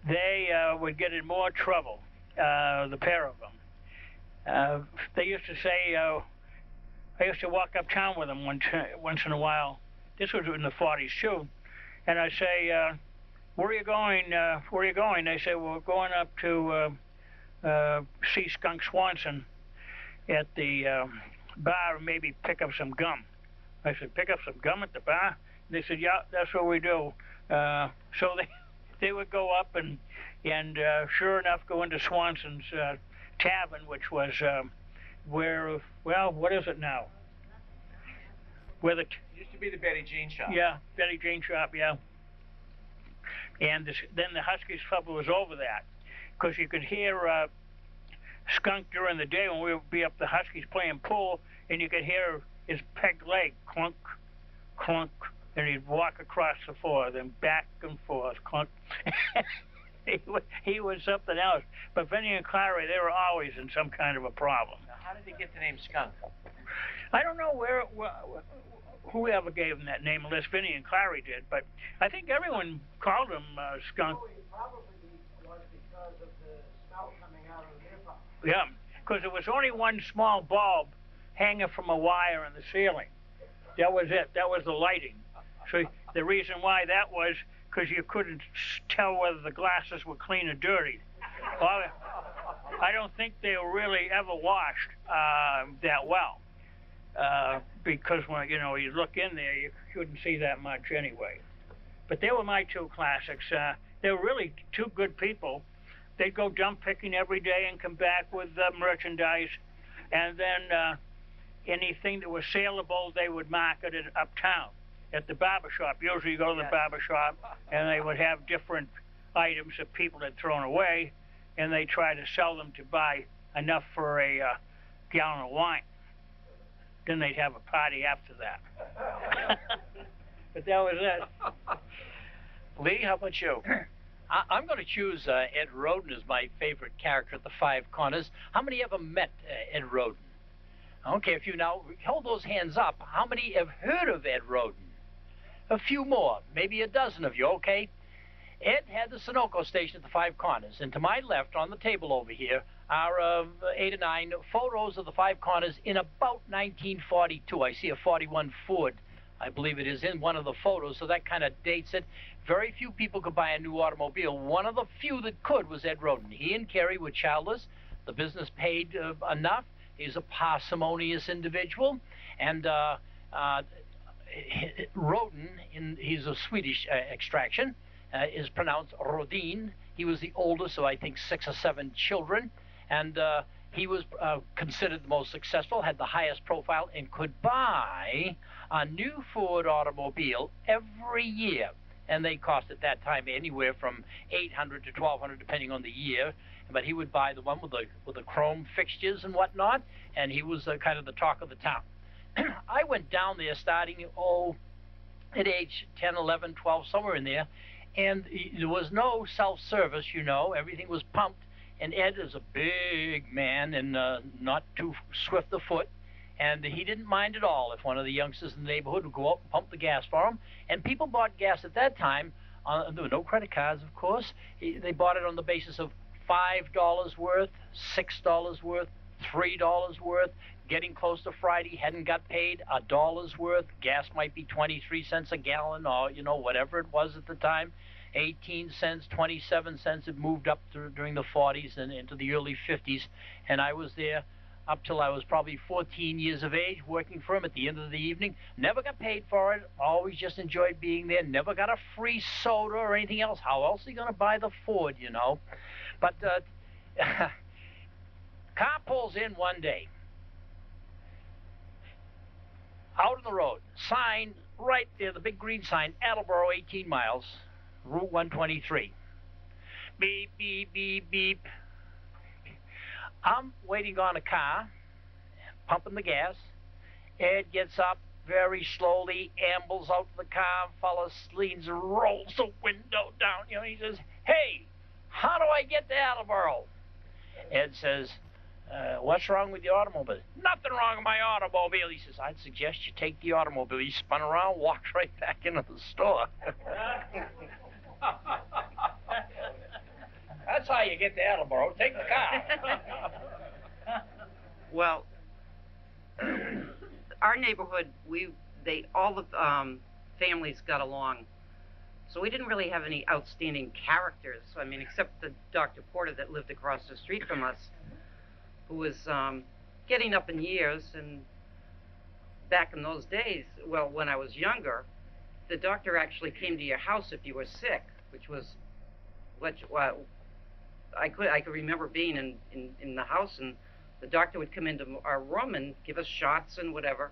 they would get in more trouble, the pair of them. They used to say, I used to walk uptown with them once in a while. This was in the 40s too. And I'd say, where are you going? Where are you going? They say, well, we're going up to see Skunk Swanson at the bar and maybe pick up some gum. I said, pick up some gum at the bar? They said, yeah, that's what we do. So they would go up and sure enough go into Swanson's tavern, which was where, well, what is it now? Where the Used to be the Betty Jean shop. yeah, Betty Jean shop, yeah. And then the Huskies Club was over that, because you could hear Skunk during the day when we would be up the Huskies playing pool, and you could hear his peg leg clunk, clunk, and he'd walk across the floor, then back and forth, clunk. He was something else. But Vinny and Clary, they were always in some kind of a problem. Now, how did they get the name Skunk? I don't know whoever gave him that name, unless Vinny and Clary did, but I think everyone called him Skunk. Probably was because of the smell coming out of the beer pump. Yeah, because there was only one small bulb hanging from a wire in the ceiling. That was it. That was the lighting. So the reason why that was because you couldn't tell whether the glasses were clean or dirty. Well, I don't think they were really ever washed that well. Because when you look in there, you couldn't see that much anyway. But they were my two classics. They were really two good people. They'd go dump picking every day and come back with merchandise, and then anything that was saleable, they would market it uptown at the barber shop. Usually you go to the barber shop, and they would have different items that people had thrown away, and they try to sell them to buy enough for a gallon of wine. Then they'd have a party after that. But that was it. Lee, how about you? I'm going to choose Ed Roden as my favorite character at the Five Corners. How many ever met Ed Roden? Okay, if you now hold those hands up, how many have heard of Ed Roden? A few more, maybe a dozen of you, okay? Ed had the Sunoco station at the Five Corners, and to my left on the table over here are 8 or 9 photos of the Five Corners in about 1942. I see a 41 Ford, I believe it is, in one of the photos, so that kind of dates it. Very few people could buy a new automobile. One of the few that could was Ed Roden. He and Carrie were childless. The business paid enough. He's a parsimonious individual, and Roden, he's of Swedish extraction, is pronounced Rodin. He was the oldest of, I think, 6 or 7 children, and he was considered the most successful, had the highest profile, and could buy a new Ford automobile every year. And they cost at that time anywhere from $800 to $1,200, depending on the year. But he would buy the one with the chrome fixtures and whatnot, and he was kind of the talk of the town. I went down there starting, at age 10, 11, 12, somewhere in there, and there was no self-service, everything was pumped, and Ed is a big man and not too swift of foot, and he didn't mind at all if one of the youngsters in the neighborhood would go up and pump the gas for him, and people bought gas at that time, there were no credit cards, of course. They bought it on the basis of $5 worth, $6 worth, $3 worth. Getting close to Friday, hadn't got paid, $1 worth. Gas might be 23 cents a gallon, or whatever it was at the time. 18 cents, 27 cents. It moved up during the 40s and into the early 50s, and I was there up till I was probably 14 years of age, working for him at the end of the evening. Never got paid for it. Always just enjoyed being there. Never got a free soda or anything else. How else are you going to buy the Ford, But car pulls in one day. Out on the road, sign right there, the big green sign, Attleboro 18 miles, Route 123. Beep, beep, beep, beep. I'm waiting on a car, pumping the gas. Ed gets up very slowly, ambles out to the car, follows, leans, rolls the window down. He says, "Hey, how do I get to Attleboro?" Ed says, What's wrong with the automobile? Nothing wrong with my automobile. He says, I'd suggest you take the automobile. He spun around, walked right back into the store. That's how you get to Attleboro. Take the car. Well, our neighborhood, all the families got along. So we didn't really have any outstanding characters. I mean, except the Dr. Porter that lived across the street from us, who was getting up in years. And back in those days, well, when I was younger, the doctor actually came to your house if you were sick, which was what I could remember being in the house, and the doctor would come into our room and give us shots and whatever.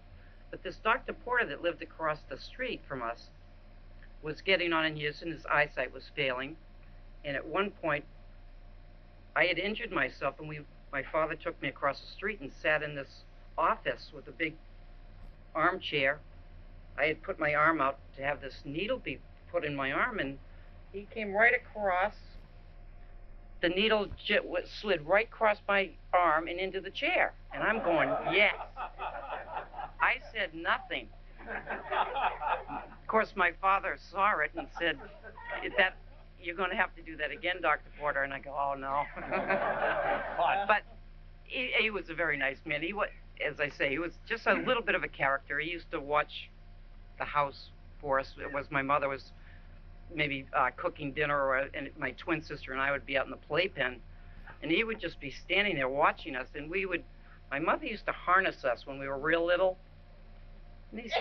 But this Dr. Porter that lived across the street from us was getting on in years, and his eyesight was failing. And at one point, I had injured myself, and my father took me across the street and sat in this office with a big armchair. I had put my arm out to have this needle be put in my arm, and he came right across. The needle slid right across my arm and into the chair. And I'm going, yes. I said nothing. Of course, my father saw it and said, you're going to have to do that again, Dr. Porter. And I go, oh, no. But he was a very nice man. He was, as I say, he was just a little bit of a character. He used to watch the house for us. It was my mother was maybe cooking dinner, and my twin sister and I would be out in the playpen, and he would just be standing there watching us. And my mother used to harness us when we were real little, and these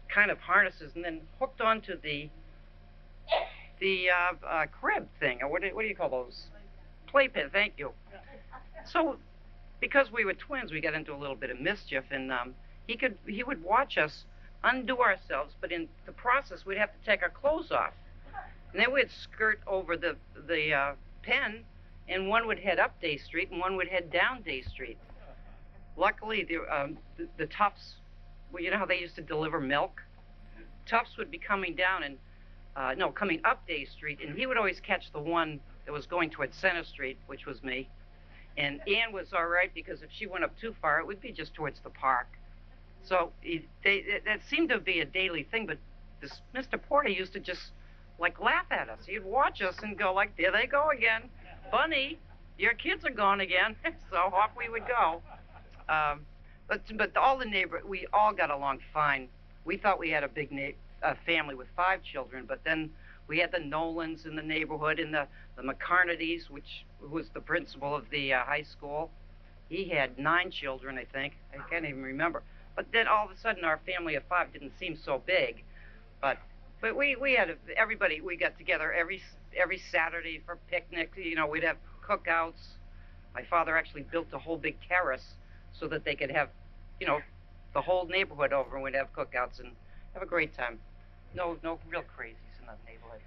kind of harnesses, and then hooked onto the crib thing, or what do you call those? Playpen. Thank you. So, because we were twins, we got into a little bit of mischief, and he would watch us undo ourselves, but in the process, we'd have to take our clothes off. And then we'd skirt over the pen, and one would head up Day Street, and one would head down Day Street. Luckily, the toughs, well, you know how they used to deliver milk? Toughs would be coming down coming up Day Street, and he would always catch the one that was going towards Center Street, which was me. And Ann was all right, because if she went up too far, it would be just towards the park. So that seemed to be a daily thing, but this Mr. Porter used to just laugh at us. He'd watch us and go there they go again. Bunny, your kids are gone again. So off we would go. But all the neighbors, we all got along fine. We thought we had a big family with 5 children, but then we had the Nolans in the neighborhood, and the McCarnadys, who was the principal of the high school. He had 9 children, I think. I can't even remember. But then all of a sudden, our family of 5 didn't seem so big. But we had everybody. We got together every Saturday for picnics. You know, we'd have cookouts. My father actually built a whole big terrace so that they could have, the whole neighborhood over, and we'd have cookouts and have a great time. No real crazies in the neighborhood.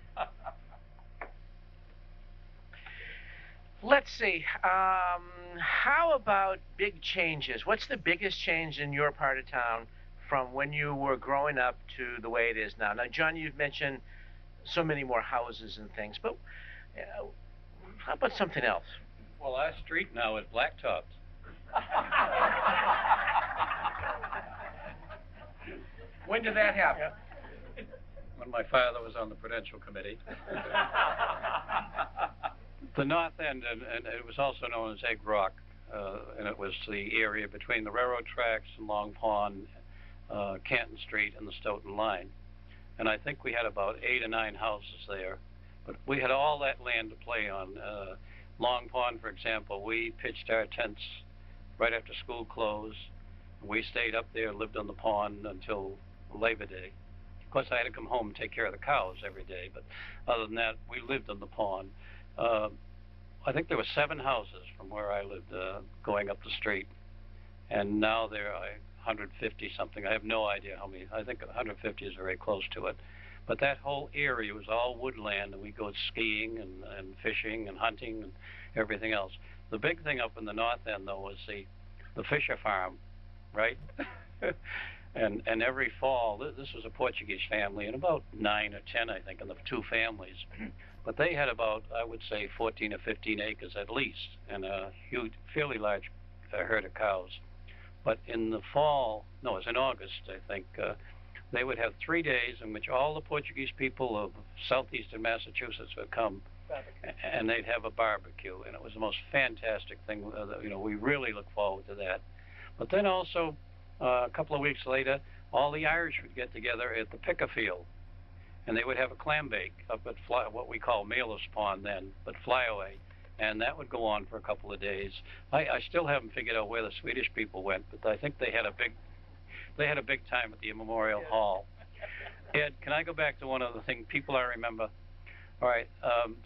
Let's see. How about big changes? What's the biggest change in your part of town from when you were growing up to the way it is now? Now, John, you've mentioned so many more houses and things, but how about something else? Well, our street now is blacktopped. When did that happen? When my father was on the Prudential Committee. The north end, and it was also known as Egg Rock, and it was the area between the railroad tracks and Long Pond, Canton Street, and the Stoughton line. And I think we had about 8 or 9 houses there, but we had all that land to play on. Long Pond, for example, we pitched our tents right after school closed. We stayed up there, lived on the pond until Labor Day. Of course, I had to come home and take care of the cows every day, but other than that, we lived on the pond. I think there were 7 houses from where I lived going up the street, and now there are 150 something. I have no idea how many. I think 150 is very close to it. But that whole area was all woodland, and we go skiing and fishing and hunting and everything else. The big thing up in the north end, though, was the Fisher farm, right? And every fall, this was a Portuguese family, and about 9 or 10, I think, in the 2 families. But they had about, I would say, 14 or 15 acres at least, and a huge, fairly large a herd of cows. But in the fall, no, it was in August, I think, they would have 3 days in which all the Portuguese people of southeastern Massachusetts would come, and they'd have a barbecue, and it was the most fantastic thing. You know, we really look forward to that. But then also, a couple of weeks later, all the Irish would get together at the Pickerfield, and they would have a clam bake up at what we call Malus Pond then, but Flyaway, and that would go on for a couple of days. I still haven't figured out where the Swedish people went, but I think they had a big time at the Memorial Hall. Ed, can I go back to one other thing? People I remember. All right,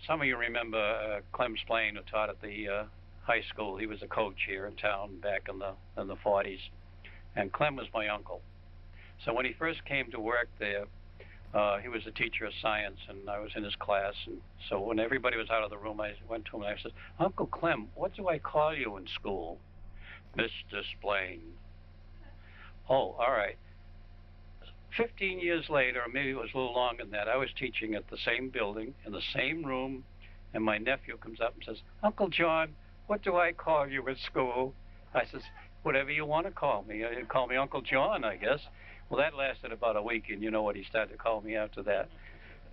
some of you remember Clem Splain, who taught at the high school. He was a coach here in town back in the 40s, and Clem was my uncle. So when he first came to work there, he was a teacher of science, and I was in his class. And so when everybody was out of the room, I went to him and I said, "Uncle Clem, what do I call you in school?" "Mr. Splain." "Oh, all right." 15 years later, or maybe it was a little longer than that, I was teaching at the same building, in the same room, and my nephew comes up and says, "Uncle John, what do I call you at school?" I says, "Whatever you want to call me. You call me Uncle John, I guess." Well, that lasted about a week, and you know what he started to call me after that.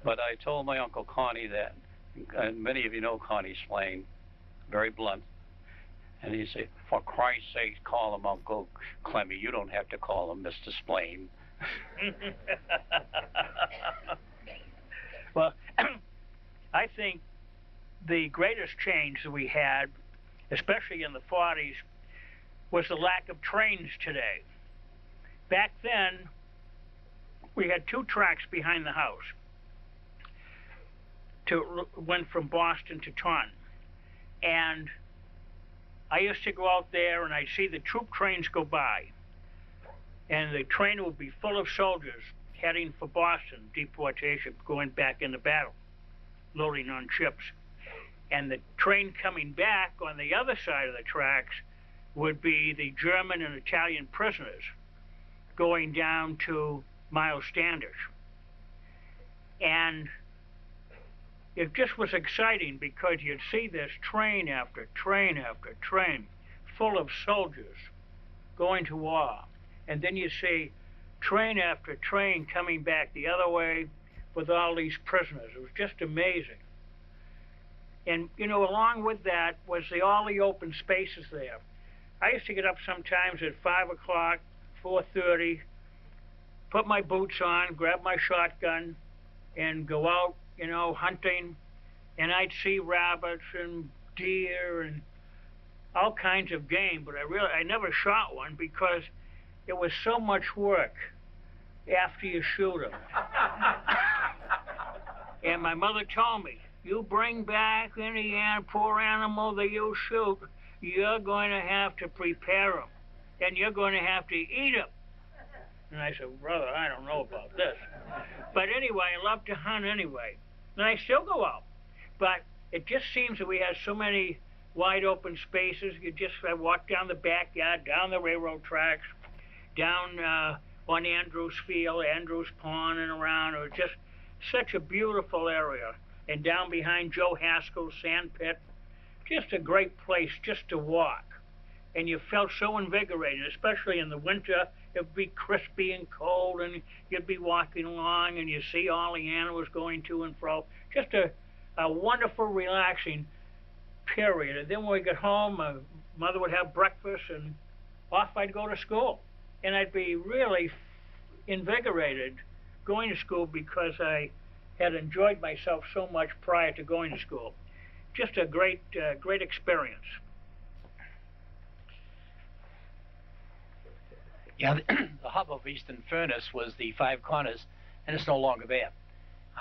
But I told my Uncle Connie that, and many of you know Connie Splain, very blunt. And he said, "For Christ's sake, call him Uncle Clemmy. You don't have to call him Mr. Splain." Well, I think the greatest change that we had, especially in the 40s, was the lack of trains today. Back then, we had 2 tracks behind the house. Went from Boston to Taunton. And I used to go out there and I'd see the troop trains go by. And the train would be full of soldiers heading for Boston, deportation, going back into battle, loading on ships. And the train coming back on the other side of the tracks would be the German and Italian prisoners going down to Miles Standish. And it just was exciting because you'd see this train after train after train full of soldiers going to war. And then you see train after train coming back the other way with all these prisoners. It was just amazing. And, you know, along with that was all the open spaces there. I used to get up sometimes at 5 o'clock, 4:30, put my boots on, grab my shotgun, and go out, you know, hunting. And I'd see rabbits and deer and all kinds of game, but I never shot one because it was so much work after you shoot them. And my mother told me, "You bring back any poor animal that you shoot, you're going to have to prepare them, and you're going to have to eat them." And I said, "Brother, I don't know about this." But anyway, I love to hunt anyway. And I still go out. But it just seems that we have so many wide open spaces. I walk down the backyard, down the railroad tracks, down on Andrews Field, Andrews Pond, and around. It was just such a beautiful area. And down behind Joe Haskell's sand pit, just a great place just to walk. And you felt so invigorated, especially in the winter. It would be crispy and cold, and you'd be walking along, and you see all the animals going to and fro. Just a wonderful, relaxing period. And then when we got home, my mother would have breakfast, and off I'd go to school. And I'd be really invigorated going to school because I had enjoyed myself so much prior to going to school. Just a great experience. Yeah, the hub of Easton Furnace was the Five Corners, and it's no longer there.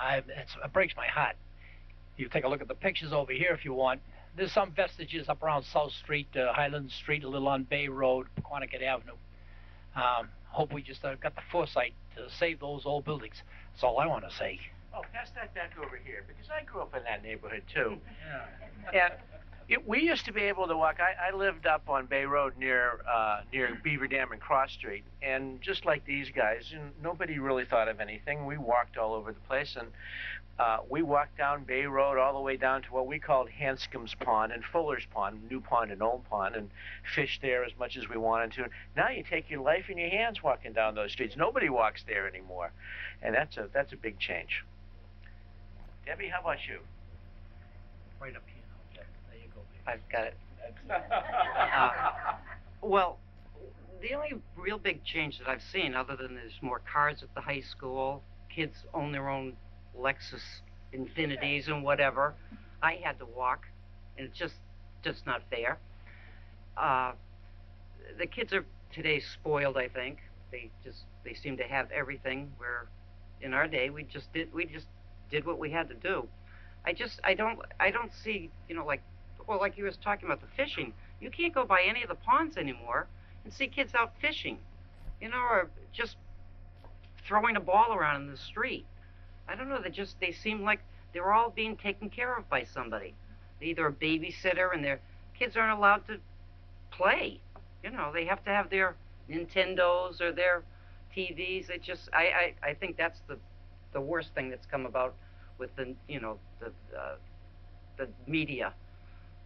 It breaks my heart. You take a look at the pictures over here if you want. There's some vestiges up around South Street, Highland Street, a little on Bay Road, Quanticut Avenue. Hope we just got the foresight to save those old buildings. That's all I want to say. Oh, pass that back over here, because I grew up in that neighborhood too. Yeah, We used to be able to walk. I lived up on Bay Road near Beaver Dam and Cross Street, and just like these guys, nobody really thought of anything. We walked all over the place, and we walked down Bay Road all the way down to what we called Hanscom's Pond and Fuller's Pond, New Pond and Old Pond, and fished there as much as we wanted to. Now you take your life in your hands walking down those streets. Nobody walks there anymore, and that's a big change. Debbie, how about you? Right up here. There you go. I've got it. Well, the only real big change that I've seen, other than there's more cars at the high school, kids own their own Lexus Infinities and whatever. I had to walk, and it's just not fair. The kids are today spoiled, I think. They seem to have everything, where in our day we just did what we had to do. I don't see, like you was talking about the fishing. You can't go by any of the ponds anymore and see kids out fishing, or just throwing a ball around in the street. I don't know, they seem like they're all being taken care of by somebody. Either a babysitter, and their kids aren't allowed to play. They have to have their Nintendos or their TVs. I think that's the worst thing that's come about with the media.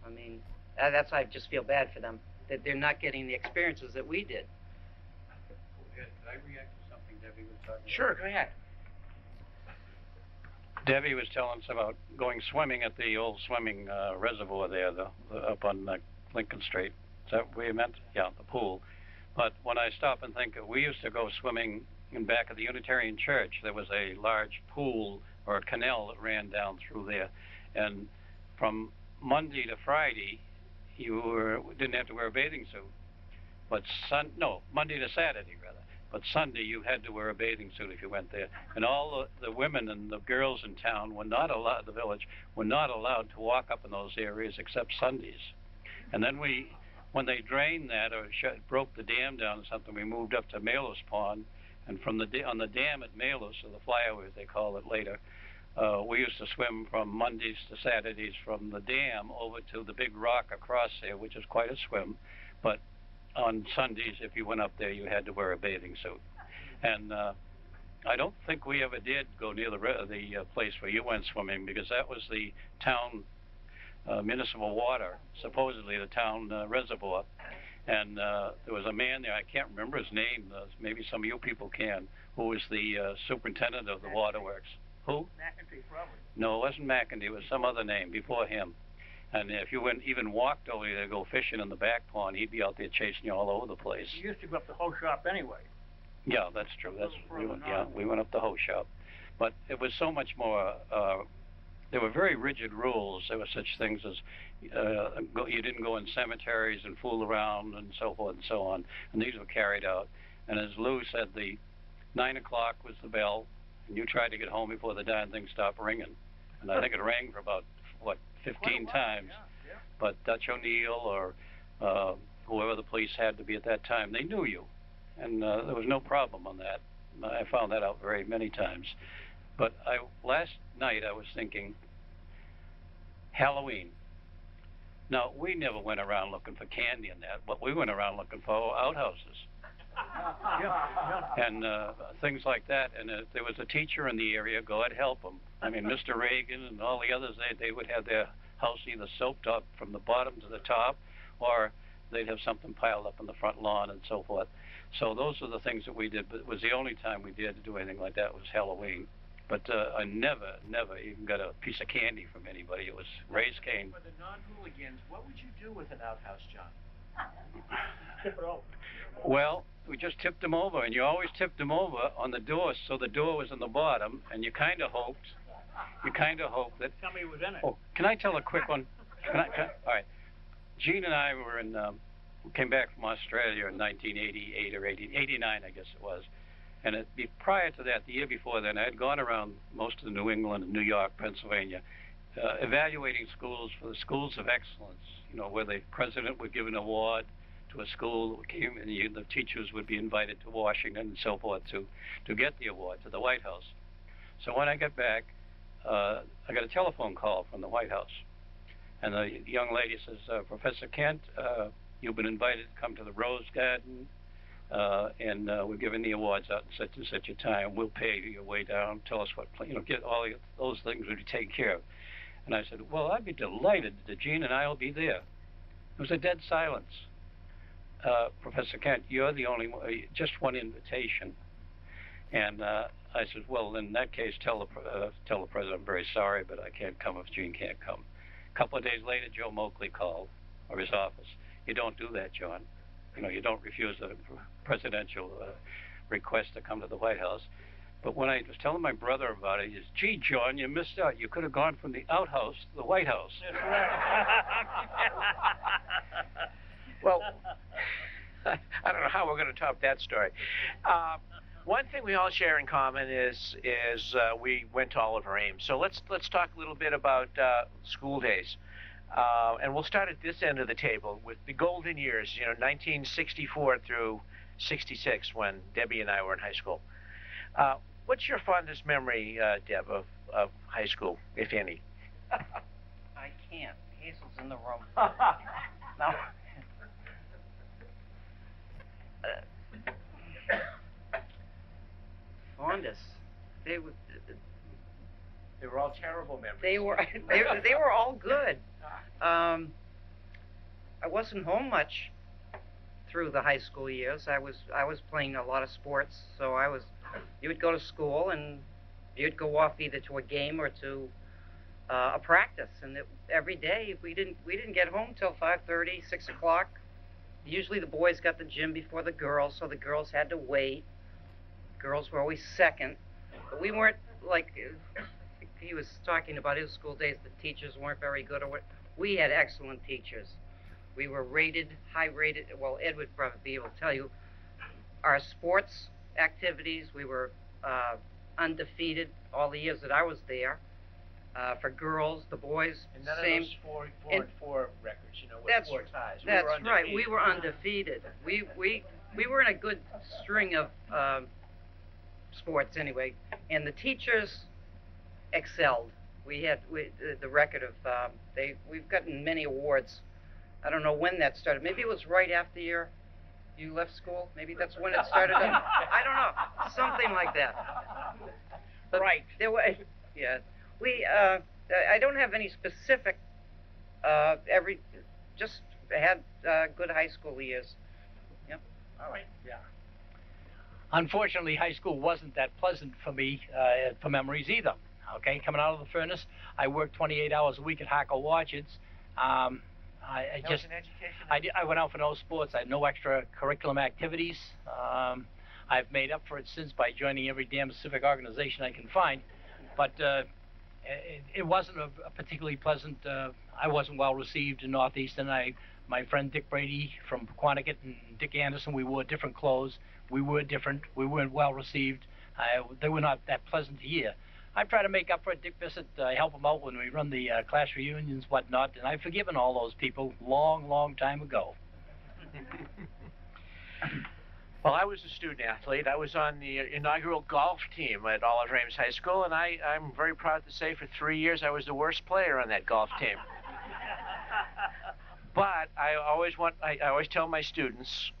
I mean, that's why I just feel bad for them, that they're not getting the experiences that we did. Could I react to something Debbie was talking about? Sure, go ahead. Debbie was telling us about going swimming at the old swimming reservoir there, up on Lincoln Street. Is that what you meant? Yeah, the pool. But when I stop and think, we used to go swimming in back of the Unitarian Church. There was a large pool or a canal that ran down through there, and from Monday to Friday, you didn't have to wear a bathing suit. But Monday to Saturday rather. But Sunday you had to wear a bathing suit if you went there. And all the women and the girls in town were not allowed, the village, were not allowed to walk up in those areas except Sundays. And then when they drained that or broke the dam down or something, we moved up to Malus Pond. And from on the dam at Malus, or the flyover as they call it later, we used to swim from Mondays to Saturdays from the dam over to the big rock across there, which is quite a swim. But on Sundays, if you went up there, you had to wear a bathing suit. And I don't think we ever did go near the place where you went swimming, because that was the town municipal water, supposedly the town reservoir. And there was a man there, I can't remember his name, maybe some of you people can, who was the superintendent of the waterworks. Who? McEntee, probably. No, it wasn't McEntee, it was some other name before him. And if you even walked over there to go fishing in the back pond, he'd be out there chasing you all over the place. You used to go up the whole shop anyway. Yeah, that's true. We went up the hoe shop. But it was so much more, there were very rigid rules. There were such things as you didn't go in cemeteries and fool around and so forth and so on. And these were carried out. And as Lou said, the 9 o'clock was the bell, and you tried to get home before the darn thing stopped ringing. And I think it rang for about, 15 times. Yeah. But Dutch O'Neill or whoever the police had to be at that time, they knew you. And there was no problem on that. I found that out very many times. But last night I was thinking, Halloween. Now, we never went around looking for candy and that, but we went around looking for outhouses. And things like that. And if there was a teacher in the area, God help them. I mean, Mr. Reagan and all the others, they would have their house either soaped up from the bottom to the top, or they'd have something piled up in the front lawn and so forth. So those are the things that we did, but it was the only time we did do anything like that was Halloween. But I never even got a piece of candy from anybody. It was raised cane. For the non-hooligans, what would you do with an outhouse, John? Tip it over. Well, we just tipped them over, and you always tipped them over on the door, so the door was in the bottom, and you kind of hoped that Somebody was in it. Oh, can I tell a quick one? All right. Gene and I were came back from Australia in 1988 or 89, I guess it was. And prior to that, the year before then, I had gone around most of New England, New York, Pennsylvania, evaluating schools for the schools of excellence, where the president would give an award to a school that came, and the teachers would be invited to Washington and so forth to get the award to the White House. So when I got back, I got a telephone call from the White House. And the young lady says, Professor Kent, you've been invited to come to the Rose Garden, and we're giving the awards out in such and such a time. We'll pay you your way down. Tell us what, get all those things will be taken care of. And I said, well, I'd be delighted that Gene and I will be there. There was a dead silence. Professor Kent, you're the only one, just one invitation. And I said, well, in that case, tell the president I'm very sorry, but I can't come if Gene can't come. A couple of days later, Joe Moakley called, or his office. You don't do that, John. You don't refuse a presidential request to come to the White House. But when I was telling my brother about it, he says, gee, John, you missed out. You could have gone from the outhouse to the White House. That's right. Well, I don't know how we're going to top that story. One thing we all share in common is we went to all of our Ames. So let's talk a little bit about school days. And we'll start at this end of the table with the golden years, 1964 through 66, when Debbie and I were in high school. What's your fondest memory, Deb, of high school, if any? I can't. Hazel's in the room. No. Fondest. They were all terrible memories. They were all good. I wasn't home much through the high school years. I was playing a lot of sports, so you would go to school and you'd go off either to a game or to a practice, and every day we didn't get home till 5:30, 6 o'clock. Usually the boys got the gym before the girls, so the girls had to wait. Girls were always second, but we weren't like he was talking about his school days. The teachers weren't very good, or what. We had excellent teachers. We were high rated. Well, Ed would probably be able to tell you. Our sports activities, we were undefeated all the years that I was there. For girls, the boys, and none same. of those 4-4 records, with That's 4 ties. That's right. We were undefeated. We were in a good string of sports anyway, and the teachers excelled. We had the record of we've gotten many awards. I don't know when that started. Maybe it was right after you left school. Maybe that's when it started. I don't know, something like that. But right. There were, yeah. We I don't have any specific. Just had good high school years. Yep. All right. Yeah. Unfortunately, high school wasn't that pleasant for me for memories either. Okay, coming out of the furnace, I worked 28 hours a week at Harco Orchards. I went out for no sports. I had no extracurriculum activities. I've made up for it since by joining every damn civic organization I can find. But it wasn't a particularly pleasant. I wasn't well received in Northeastern. My friend Dick Brady from Quanticut and Dick Anderson, we wore different clothes. We were different. We weren't well received. They were not that pleasant to hear. I try to make up for it. Dick Bissett, I help him out when we run the class reunions, whatnot, and I've forgiven all those people long time ago. Well, I was a student athlete. I was on the inaugural golf team at Oliver Ames High School, and I'm very proud to say for 3 years I was the worst player on that golf team. But I always tell my students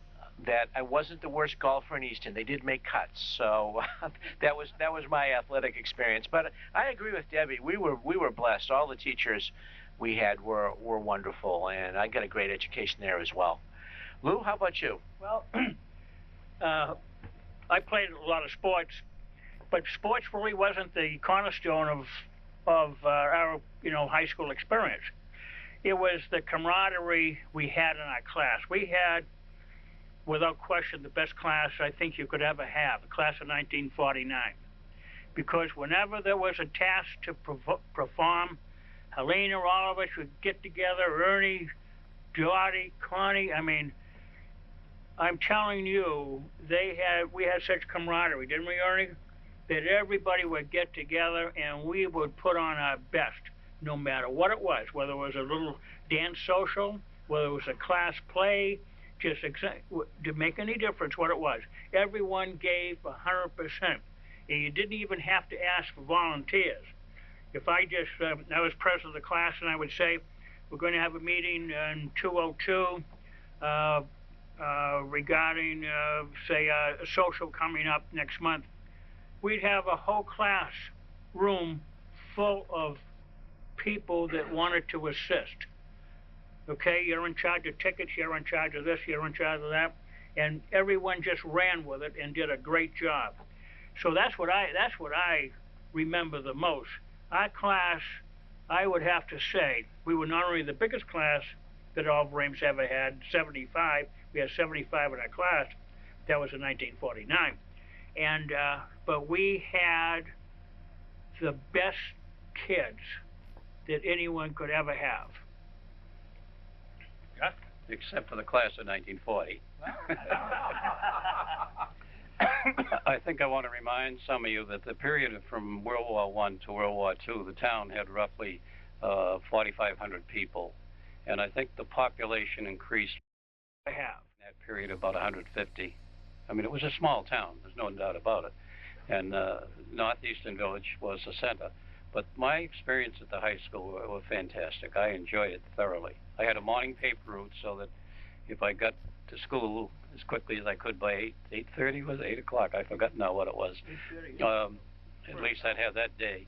that I wasn't the worst golfer in Easton. They did make cuts, so that was my athletic experience. But I agree with Debbie. We were blessed. All the teachers we had were wonderful, and I got a great education there as well. Lou, how about you? Well, I played a lot of sports, but sports really wasn't the cornerstone of our high school experience. It was the camaraderie we had in our class. We had, without question, the best class I think you could ever have, the class of 1949. Because whenever there was a task to perform, Helene or all of us would get together, Ernie, Dottie, Connie, I'm telling you, we had such camaraderie, didn't we, Ernie? That everybody would get together and we would put on our best, no matter what it was, whether it was a little dance social, whether it was a class play, didn't make any difference what it was. Everyone gave 100%, and you didn't even have to ask for volunteers. If I was president of the class and I would say, we're going to have a meeting in 202 regarding, say, a social coming up next month. We'd have a whole class room full of people that wanted to assist. Okay, you're in charge of tickets, you're in charge of this, you're in charge of that, and everyone just ran with it and did a great job. So that's what I remember the most. Our class, I would have to say, we were not only the biggest class that Oliver Ames ever had, 75. We had 75 in our class. That was in 1949, and but we had the best kids that anyone could ever have. Except for the class of 1940. I think I want to remind some of you that the period from World War I to World War II, the town had roughly 4,500 people. And I think the population increased in that period about 150. I mean, it was a small town, there's no doubt about it. And North Easton Village was the center. But my experience at the high school were fantastic. I enjoyed it thoroughly. I had a morning paper route so that if I got to school as quickly as I could by 8:30, was it 8 o'clock? I forgot now what it was. At least I'd have that day.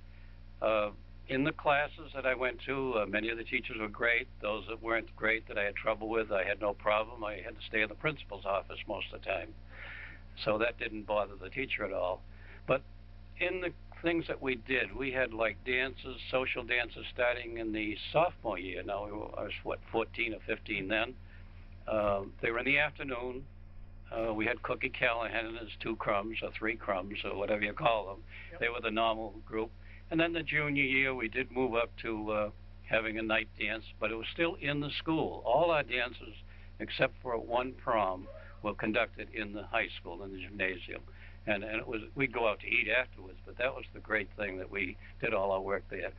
In the classes that I went to, many of the teachers were great. Those that weren't great, that I had trouble with, I had no problem. I had to stay in the principal's office most of the time. So that didn't bother the teacher at all. But in the things that we did, we had like dances, social dances starting in the sophomore year. Now, I was, what, 14 or 15 then. They were in the afternoon. We had Cookie Callahan and his 2 crumbs or 3 crumbs or whatever you call them. Yep. They were the normal group. And then the junior year, we did move up to having a night dance, but it was still in the school. All our dances, except for one prom, were conducted in the high school, in the gymnasium. And it was, we'd go out to eat afterwards, but that was the great thing, that we did all our work there.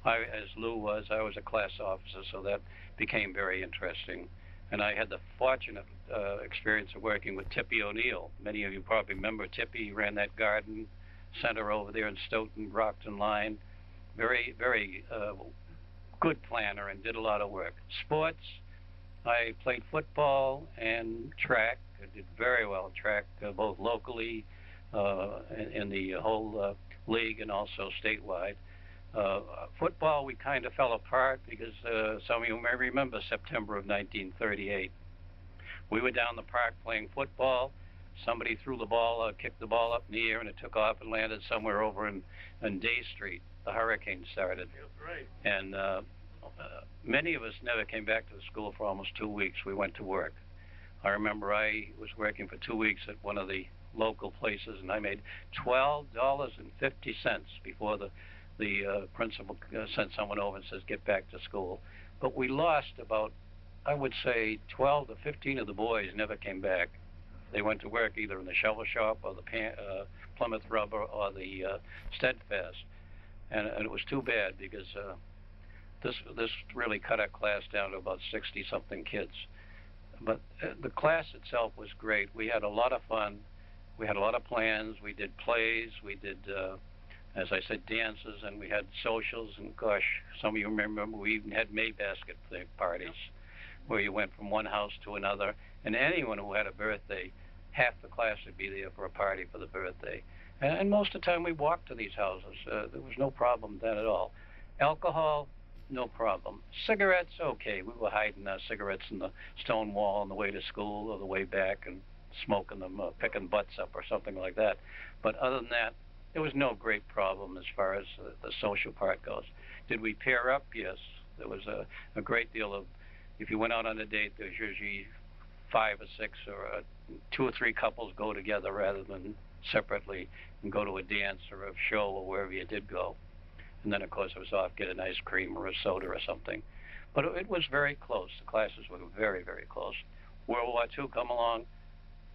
As Lou was, I was a class officer, so that became very interesting. And I had the fortunate experience of working with Tippy O'Neill. Many of you probably remember Tippy. He ran that garden center over there in Stoughton, Brockton line. Very, very good planner and did a lot of work. Sports, I played football and track. I did very well in track, both locally in the whole league and also statewide. Football, we kind of fell apart because some of you may remember September of 1938. We were down the park playing football. Somebody threw the ball, kicked the ball up in the air, and it took off and landed somewhere over in Day Street. The hurricane started. Right. And many of us never came back to the school for almost 2 weeks. We went to work. I remember I was working for 2 weeks at one of the local places, and I made $12.50 before the principal sent someone over and says, get back to school. But we lost about, I would say, 12 to 15 of the boys never came back. They went to work either in the shovel shop or the Plymouth Rubber or the Steadfast. And it was too bad because this really cut our class down to about 60-something kids. But the class itself was great. We had a lot of fun. We had a lot of plans. We did plays. We did, as I said, dances, and we had socials. And gosh, some of you remember we even had May basket parties where you went from one house to another. And anyone who had a birthday, half the class would be there for a party for the birthday. And most of the time we walked to these houses. There was no problem then at all. Alcohol, no problem. Cigarettes, okay. We were hiding cigarettes in the stone wall on the way to school or the way back and smoking them, picking butts up or something like that. But other than that, there was no great problem as far as the social part goes. Did we pair up? Yes. There was a great deal of, if you went out on a date, there was usually 5 or 6 or 2 or 3 couples go together rather than separately and go to a dance or a show or wherever you did go. And then, of course, it was off, get an ice cream or a soda or something. But it was very close. The classes were very, very close. World War II come along.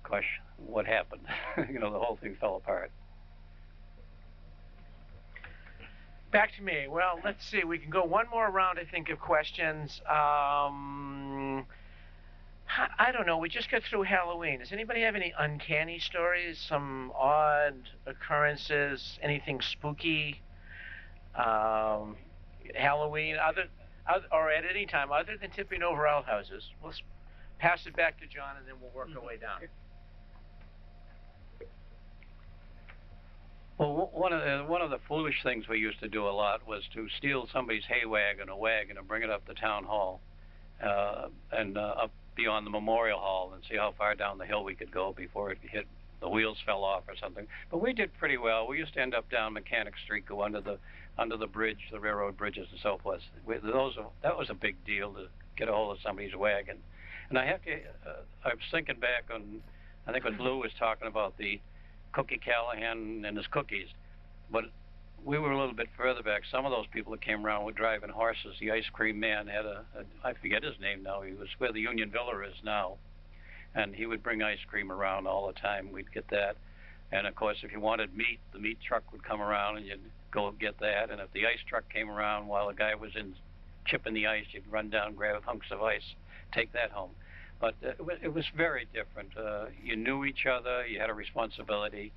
Gosh, what happened? You know, the whole thing fell apart. Back to me. Well, let's see. We can go one more round, I think, of questions. I don't know. We just got through Halloween. Does anybody have any uncanny stories? Some odd occurrences? Anything spooky? Halloween? or at any time other than tipping over outhouses. Let's pass it back to John, and then we'll work our way down. Well, one of the foolish things we used to do a lot was to steal somebody's hay wagon or wagon and bring it up to town hall, and up beyond the memorial hall, and see how far down the hill we could go before it hit the wheels fell off or something. But we did pretty well. We used to end up down Mechanic Street, go under the bridge, the railroad bridges and so forth. That was a big deal to get a hold of somebody's wagon. And I have to, I was thinking back on, I think what Lou was talking about, the Cookie Callahan and his cookies. But we were a little bit further back. Some of those people that came around were driving horses. The ice cream man had I forget his name now. He was where the Union Villa is now. And he would bring ice cream around all the time. We'd get that. And of course, if you wanted meat, the meat truck would come around and you'd go get that. And if the ice truck came around while the guy was in chipping the ice, you'd run down, grab hunks of ice, take that home. But it was very different. You knew each other, you had a responsibility.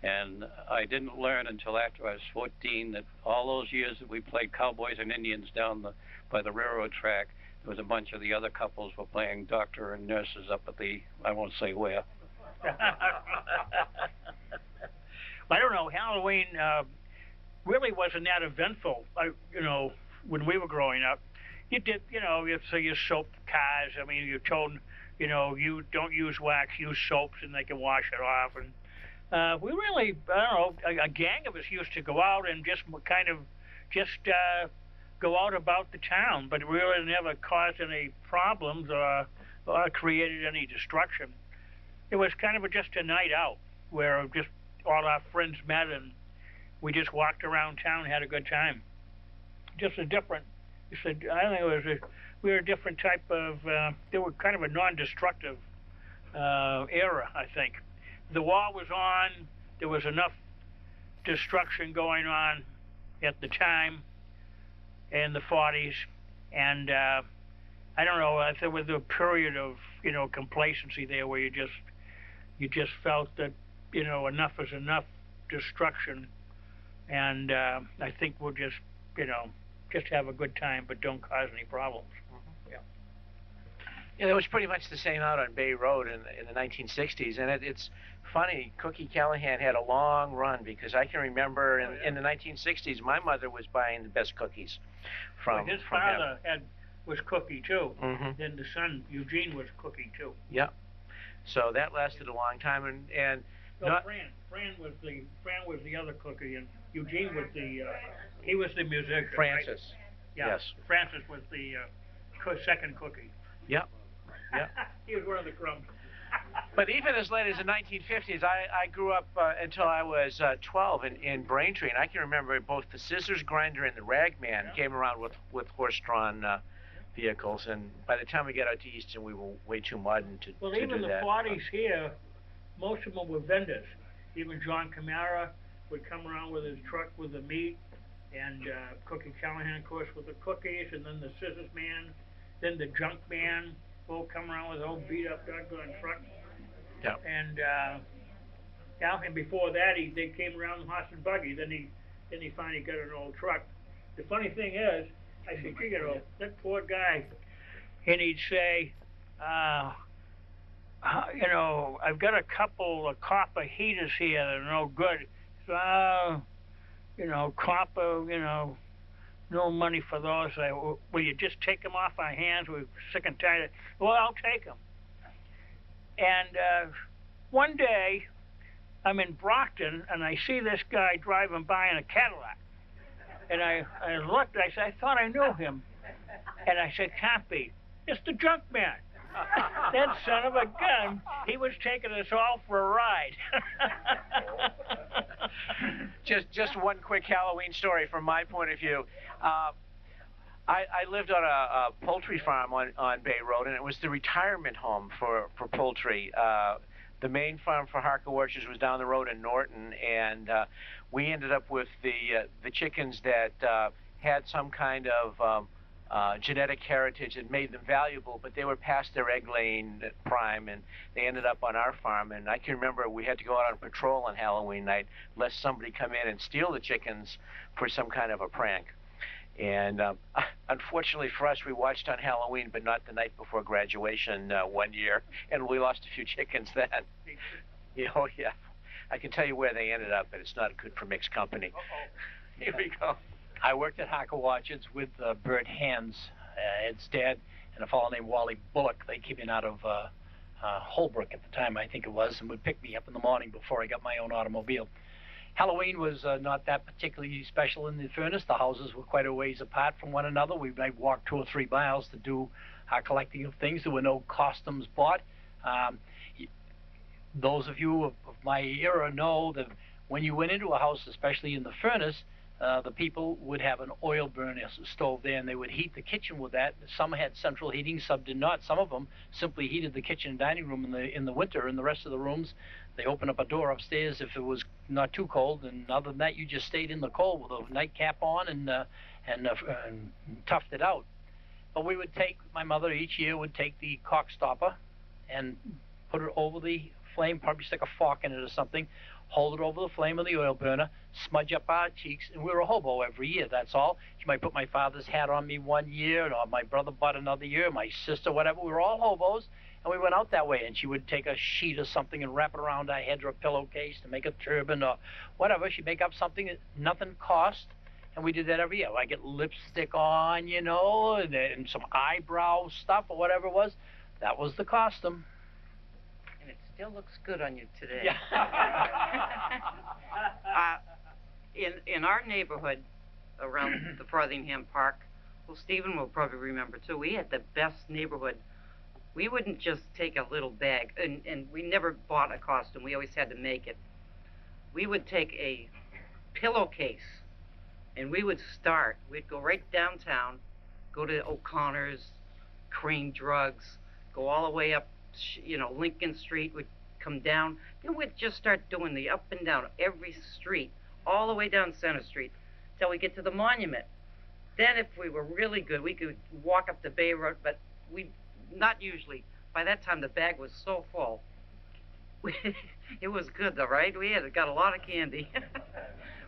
And I didn't learn until after I was 14 that all those years that we played cowboys and Indians down by the railroad track, there was a bunch of the other couples were playing doctor and nurses up at the, I won't say where. I don't know, Halloween really wasn't that eventful. When we were growing up, you did, you soaped cars. I mean, you told, you don't use wax, use soaps, and they can wash it off. And we really, I don't know, a gang of us used to go out and just go out about the town, but really never caused any problems or created any destruction. It was kind of just a night out where just all our friends met and we just walked around town and had a good time. Just a different, I think we were a different type of, they were kind of a non-destructive era, I think. The war was on, there was enough destruction going on at the time in the 40s, and I don't know, if there was a period of, complacency there where you just felt that, enough is enough destruction, and I think we'll just have a good time, but don't cause any problems. Yeah, it was pretty much the same out on Bay Road in the 1960s, and it's funny, Cookie Callahan had a long run, because I can remember in the 1960s, my mother was buying the best cookies from his from father him. was Cookie too. Mm-hmm. Then the son, Eugene, was Cookie too. Yeah. So that lasted a long time, and Fran was the other Cookie, and Eugene was he was the musician. Francis. Right? Yeah. Yes. Francis was the second Cookie. Yep. Yep. He was one of the crumbs. But even as late as the 1950s, I grew up until I was 12 in Braintree, and I can remember both the scissors grinder and the rag man came around with horse-drawn vehicles, and by the time we got out to Easton, we were way too modern to do that. Well, even the 40s here, most of them were vendors. Even John Camara would come around with his truck with the meat, and Cookie Callahan, of course, with the cookies, and then the scissors man, then the junk man will come around with an old beat-up doggone truck. Yeah. And and before that, they came around with horse and buggy. Then he finally got an old truck. The funny thing is, I said, that poor guy, and he'd say, I've got a couple of copper heaters here that are no good. So, copper, no money for those. Will you just take them off our hands? We're sick and tired. Well, I'll take them. And one day, I'm in Brockton, and I see this guy driving by in a Cadillac. And I looked, I said, I thought I knew him. And I said, can't be. It's the junk man. That son of a gun, he was taking us all for a ride. Just one quick Halloween story from my point of view. I lived on a poultry farm on Bay Road, and it was the retirement home for poultry. The main farm for Harker Orchards was down the road in Norton, and we ended up with the chickens that had some kind of genetic heritage that made them valuable, but they were past their egg-laying prime, and they ended up on our farm. And I can remember we had to go out on patrol on Halloween night, lest somebody come in and steal the chickens for some kind of a prank. And unfortunately for us, we watched on Halloween, but not the night before graduation one year, and we lost a few chickens then. Oh yeah, I can tell you where they ended up, but it's not good for mixed company. Here we go. I worked at Harker Orchards with Bert Hands, Ed's dad, and a fellow named Wally Bullock. They came in out of Holbrook at the time, I think it was, and would pick me up in the morning before I got my own automobile. Halloween was not that particularly special in the furnace. The houses were quite a ways apart from one another. We might walk 2 or 3 miles to do our collecting of things. There were no costumes bought. Those of you of my era know that when you went into a house, especially in the furnace, the people would have an oil burner stove there, and they would heat the kitchen with that. Some had central heating, some did not. Some of them simply heated the kitchen and dining room in the winter, and the rest of the rooms, they opened up a door upstairs if it was not too cold, and other than that, you just stayed in the cold with a nightcap on and toughed it out. But we would take, my mother each year would take the cork stopper and put it over the flame, probably stick a fork in it or something, hold it over the flame of the oil burner, smudge up our cheeks, and we were a hobo every year, that's all. She might put my father's hat on me one year, or my brother bought another year, my sister, whatever. We were all hobos, and we went out that way, and she would take a sheet or something and wrap it around our head or a pillowcase to make a turban or whatever. She'd make up something that nothing cost, and we did that every year. I get lipstick on, you know, and some eyebrow stuff or whatever it was. That was the costume. And it still looks good on you today. Yeah. In our neighborhood around the Frothingham Park, well, Stephen will probably remember too, we had the best neighborhood. We wouldn't just take a little bag, and we never bought a costume. We always had to make it. We would take a pillowcase, and we would start. We'd go right downtown, go to O'Connor's, Crane Drugs, go all the way up, you know, Lincoln Street, would come down. Then we'd just start doing the up and down every street, all the way down Center Street, till we get to the monument. Then if we were really good, we could walk up the Bay Road, but we not usually. By that time, the bag was so full. It was good though, right? We had got a lot of candy.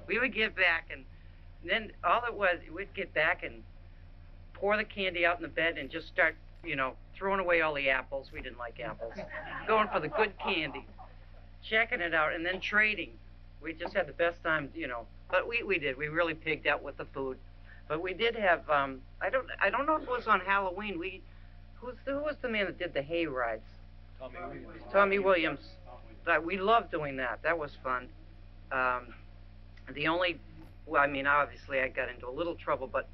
We would get back, and then all it was, we'd get back and pour the candy out in the bed and just start, you know, throwing away all the apples. We didn't like apples. Going for the good candy, checking it out, and then trading. We just had the best time, you know. But we did. We really pigged out with the food. But we did have. I don't know if it was on Halloween. Who was the man that did the hay rides? Tommy Williams. We loved doing that. That was fun. Well, I mean, obviously I got into a little trouble, but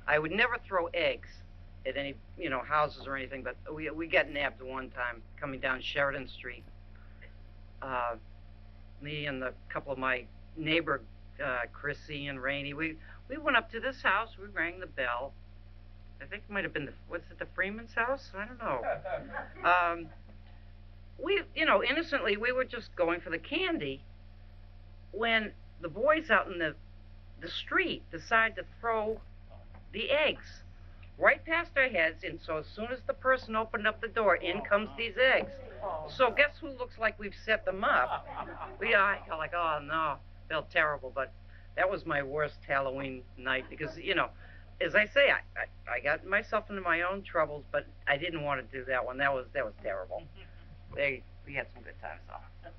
I would never throw eggs at any, you know, houses or anything. But we got nabbed one time coming down Sheridan Street. Me and a couple of my neighbor, Chrissy and Rainey, we went up to this house. We rang the bell. I think it might have been was it the Freeman's house? I don't know. We, you know, innocently, we were just going for the candy when the boys out in the street decide to throw the eggs right past our heads, and so as soon as the person opened up the door, in comes these eggs. So guess who looks like we've set them up? We are like, oh no, felt terrible, but that was my worst Halloween night because, you know, as I say, I got myself into my own troubles, but I didn't want to do that one. That was terrible. We had some good times though.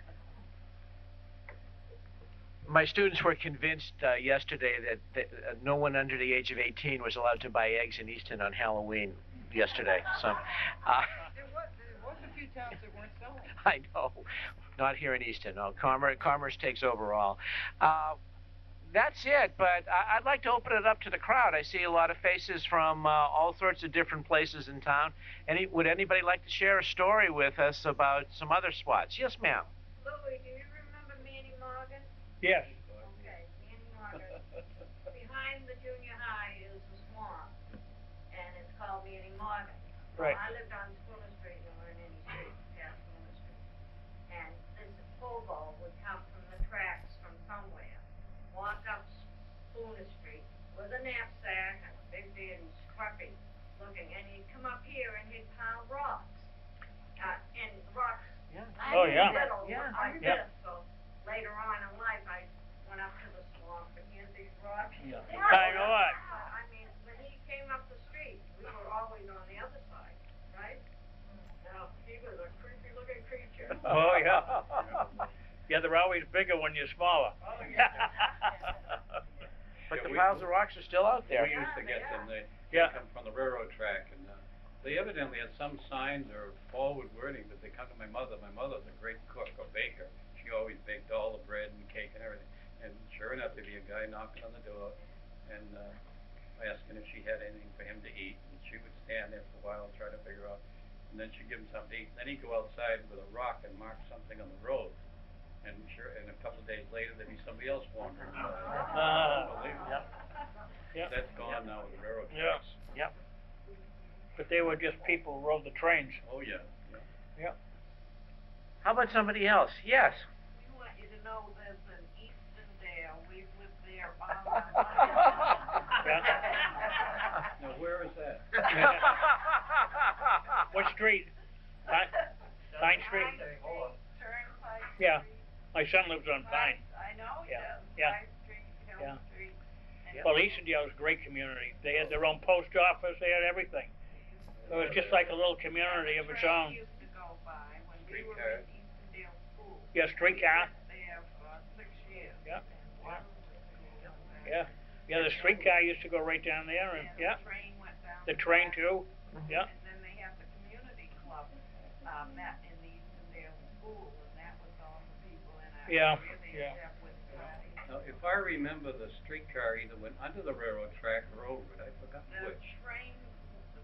My students were convinced yesterday that no one under the age of 18 was allowed to buy eggs in Easton on Halloween yesterday. So There was a few towns that weren't selling. I know, not here in Easton. No, commerce takes over all. That's it, but I'd like to open it up to the crowd. I see a lot of faces from all sorts of different places in town. Would anybody like to share a story with us about some other spots? Yes, ma'am. Louis, do you remember Manny Morgan? Yes. Okay, Manny Morgan. Behind the junior high is the swamp, and it's called Manny Morgan. Right. Well, I lived on Spooner Street, and we're in any street, past Spooner Street. And this hobo would come from the tracks from somewhere, walk up Spooner Street with a knapsack and a big beard and scruffy looking, and he'd come up here and he'd pound rocks. And rocks. Yeah. Oh, yeah. Little, Yeah. like Yeah. this. So later on in life, I went up to the swamp and used these rocks. I know what. I mean, Oh, yeah. Yeah, they're always bigger when you're smaller. But the we- piles of rocks are still out there. We used to get them, they Yeah. come from the railroad track, and they evidently had some signs or forward wording that they come to my mother. My mother's a great cook or baker. She always baked all the bread and cake and everything. And sure enough, there'd be a guy knocking on the door and asking if she had anything for him to eat. And she would stand there for a while and try to figure out. And then she'd give him something to eat. Then he'd go outside with a rock and mark something on the road. And sure, and a couple of days later, there'd be somebody else wandering by. Unbelievable. Yeah. That's gone now with the railroad Yeah. tracks. Yep. But they were just people who rode the trains. Oh, yeah. Yeah. How about somebody else? Yes. We want you to know there's an Eastondale. We've lived there all our life. Yeah. Now, where is that? What street? Pine Street? Turnpike Yeah. Street. My son lives on Pine. I know he Yeah. does. Yeah. Pine Street, Hill Yeah. Street. And Well, Eastondale was a great community. They had their own post office, they had everything. It was just like a little community of its train own. used to go by when we were Streetcar. in Eastondale School. Yeah, streetcar. There for 6 years. Yeah. And one was Yeah. Yeah, the streetcar used to go right down there and, yeah. the train went down. The train too. Yeah. And then they had the community club, met in the Eastondale School, and that was all the people in our Yeah, area. They yeah. had with parties. Now, if I remember, the streetcar either went under the railroad track or over it. I forgot The which. train,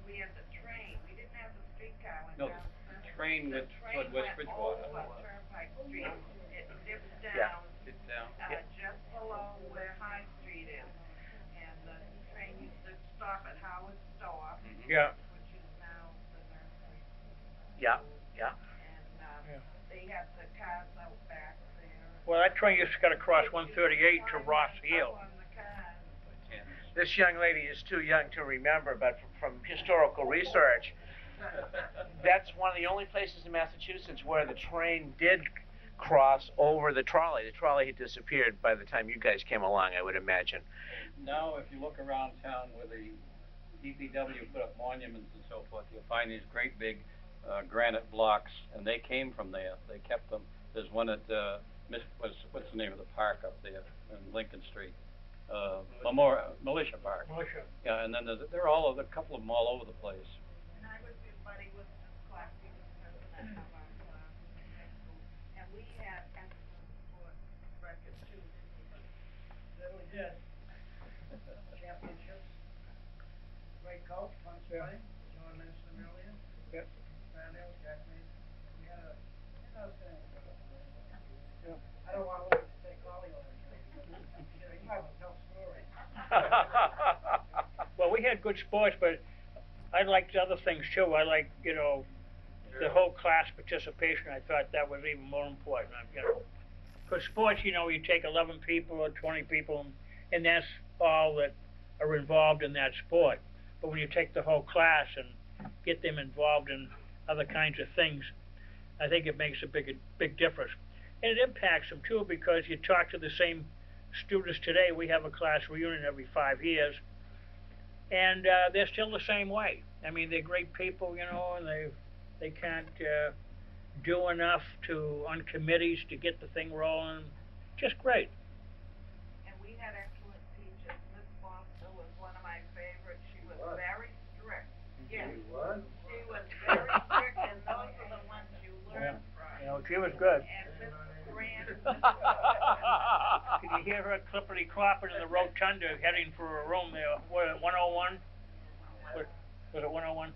we had the train, we didn't have the streetcar went No, down. the train went toward West Bridgewater. The train went over Turnpike Street, it dipped Yeah. down, Sit down. just below where High Street is. And the train used to stop at Howard's store, Yeah. which is now the nursery. Yeah. Yeah. And, Yeah. they had the cars out back there. Well, that train used to cut across 138 to Ross Hill. Up on the cars. This young lady is too young to remember, but from historical research, that's one of the only places in Massachusetts where the train did cross over the trolley. The trolley had disappeared by the time you guys came along, I would imagine. Now, if you look around town where the DPW put up monuments and so forth, you'll find these great big granite blocks, and they came from there. They kept them. There's one at what's the name of the park up there in Lincoln Street? Militia Park. Militia. Yeah, and then they're all over, a couple of them all over the place. And I was good buddy with the class president of our class in high school, and we had excellent sport records too, didn't we? Then we did. Championships. Great coach, fun spring, John mentioned him earlier. Yep. Van there, Jack Mason. We had a outstanding. Yeah. I don't want to take Ollie over here. He might have a tough story. Well, we had good sports, but I liked other things too. I liked, the whole class participation. I thought that was even more important, Because sports, you take 11 people or 20 people, and that's all that are involved in that sport. But when you take the whole class and get them involved in other kinds of things, I think it makes a big difference. And it impacts them too, because you talk to the same students today. We have a class reunion every 5 years, and they're still the same way. I mean, they're great people, and they can't do enough on committees to get the thing rolling. Just great. And we had excellent teachers. Miss Foster was one of my favorites. She was very strict. Yes. She was very strict, and those are the ones you learn from. She was good. And Miss Grant. Could you hear her clippity clopping in the rotunda heading for a room there? What, 101? Was it 101?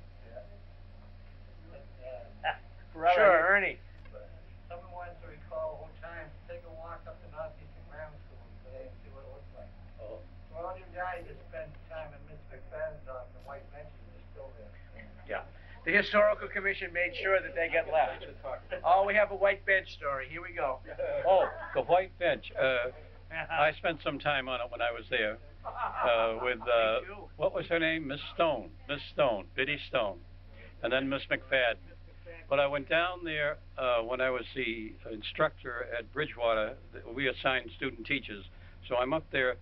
Sure, Ernie. Someone wants to recall one time, take a walk up to Northeastern Grammar School today and see what it looks like. Oh. So all you guys that spend time in Miss McFadden's on the white benches are still there. Yeah. The Historical Commission made sure that they get left. Oh, we have a white bench story. Here we go. Oh, the white bench. I spent some time on it when I was there with, what was her name? Miss Stone, Biddy Stone, and then Miss McFadden. But I went down there when I was the instructor at Bridgewater. We assigned student teachers. So I'm up there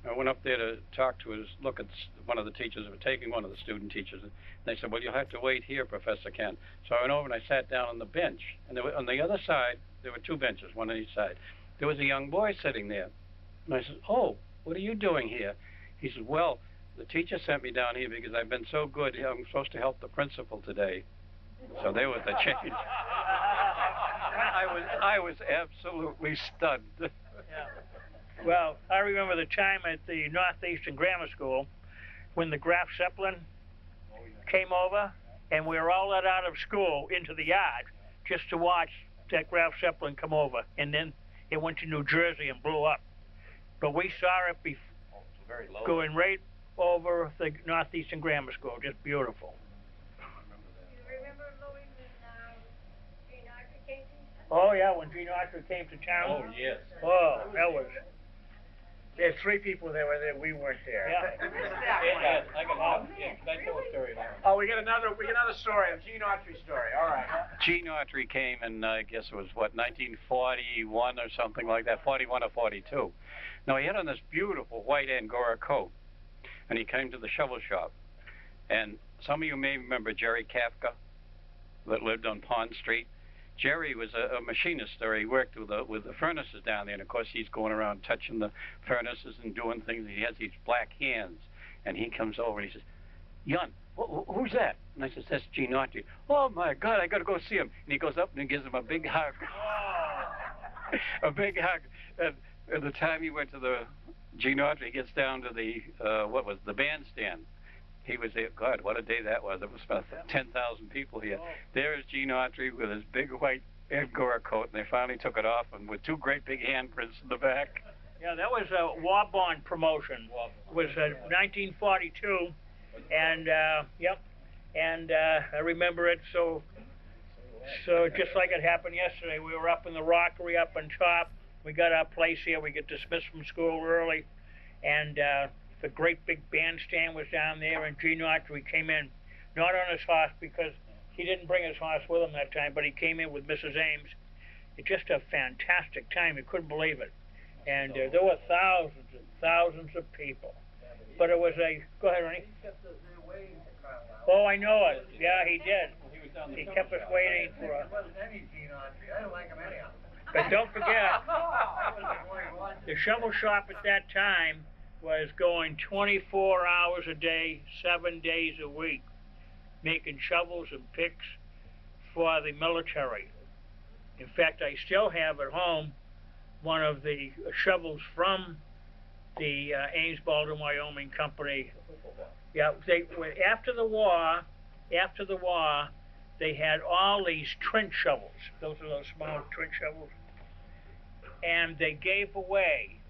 I went up there to talk to look at one of the teachers who were taking one of the student teachers. And they said, well, you'll have to wait here, Professor Kent. So I went over and I sat down on the bench. And on the other side, there were two benches, one on each side. There was a young boy sitting there. And I said, oh, what are you doing here? He said, well, the teacher sent me down here because I've been so good. I'm supposed to help the principal today. So there was the change. I was absolutely stunned. Yeah. Well, I remember the time at the Northeastern Grammar School when the Graf Zeppelin came over, and we were all let out of school into the yard just to watch that Graf Zeppelin come over, and then it went to New Jersey and blew up. But we saw it going right over the Northeastern Grammar School, just beautiful. You remember Louis when Gene Autry came to Easton? Oh yeah, when Gene Autry came to town. Oh, yes. Oh, that was. There's three people that were there, we weren't there. Yeah. Can I tell a story now? Oh, we got another story, a Gene Autry story. All right. Gene Autry came in, I guess it was, 1941 or something like that, 41 or 42. Now, he had on this beautiful white Angora coat, and he came to the shovel shop. And some of you may remember Jerry Kafka, that lived on Pond Street. Jerry was a machinist there. He worked with the furnaces down there, and of course he's going around touching the furnaces and doing things. He has these black hands, and he comes over and he says, Jan, who's that? And I says, that's Gene Autry. Oh my God, I got to go see him. And he goes up and he gives him a big hug. A big hug. And at the time he went to the Gene Autry, he gets down to the the bandstand. He was there. God, what a day that was. There was about 10,000 people here. There's Gene Autry with his big white Angora coat, and they finally took it off, and with two great big handprints in the back. Yeah, that was a war bond promotion. It was 1942, and yep, and I remember it so just like it happened yesterday. We were up in the rockery up on top. We got our place here. We get dismissed from school early, and the great big bandstand was down there, and Gene Autry came in, not on his horse because he didn't bring his horse with him that time, but he came in with Mrs. Ames. It's just a fantastic time. You couldn't believe it. And there were thousands and thousands of people. But it was go ahead, Ronnie. Oh, I know it. Yeah, he did. He kept us waiting for It wasn't any Gene Autry. I didn't like him anyhow. But don't forget, the shovel shop at that time was going 24 hours a day, 7 days a week, making shovels and picks for the military. In fact, I still have at home one of the shovels from the Ames Baldwin, Wyoming company. Yeah, after the war, they had all these trench shovels. Those are those small trench shovels. And they gave away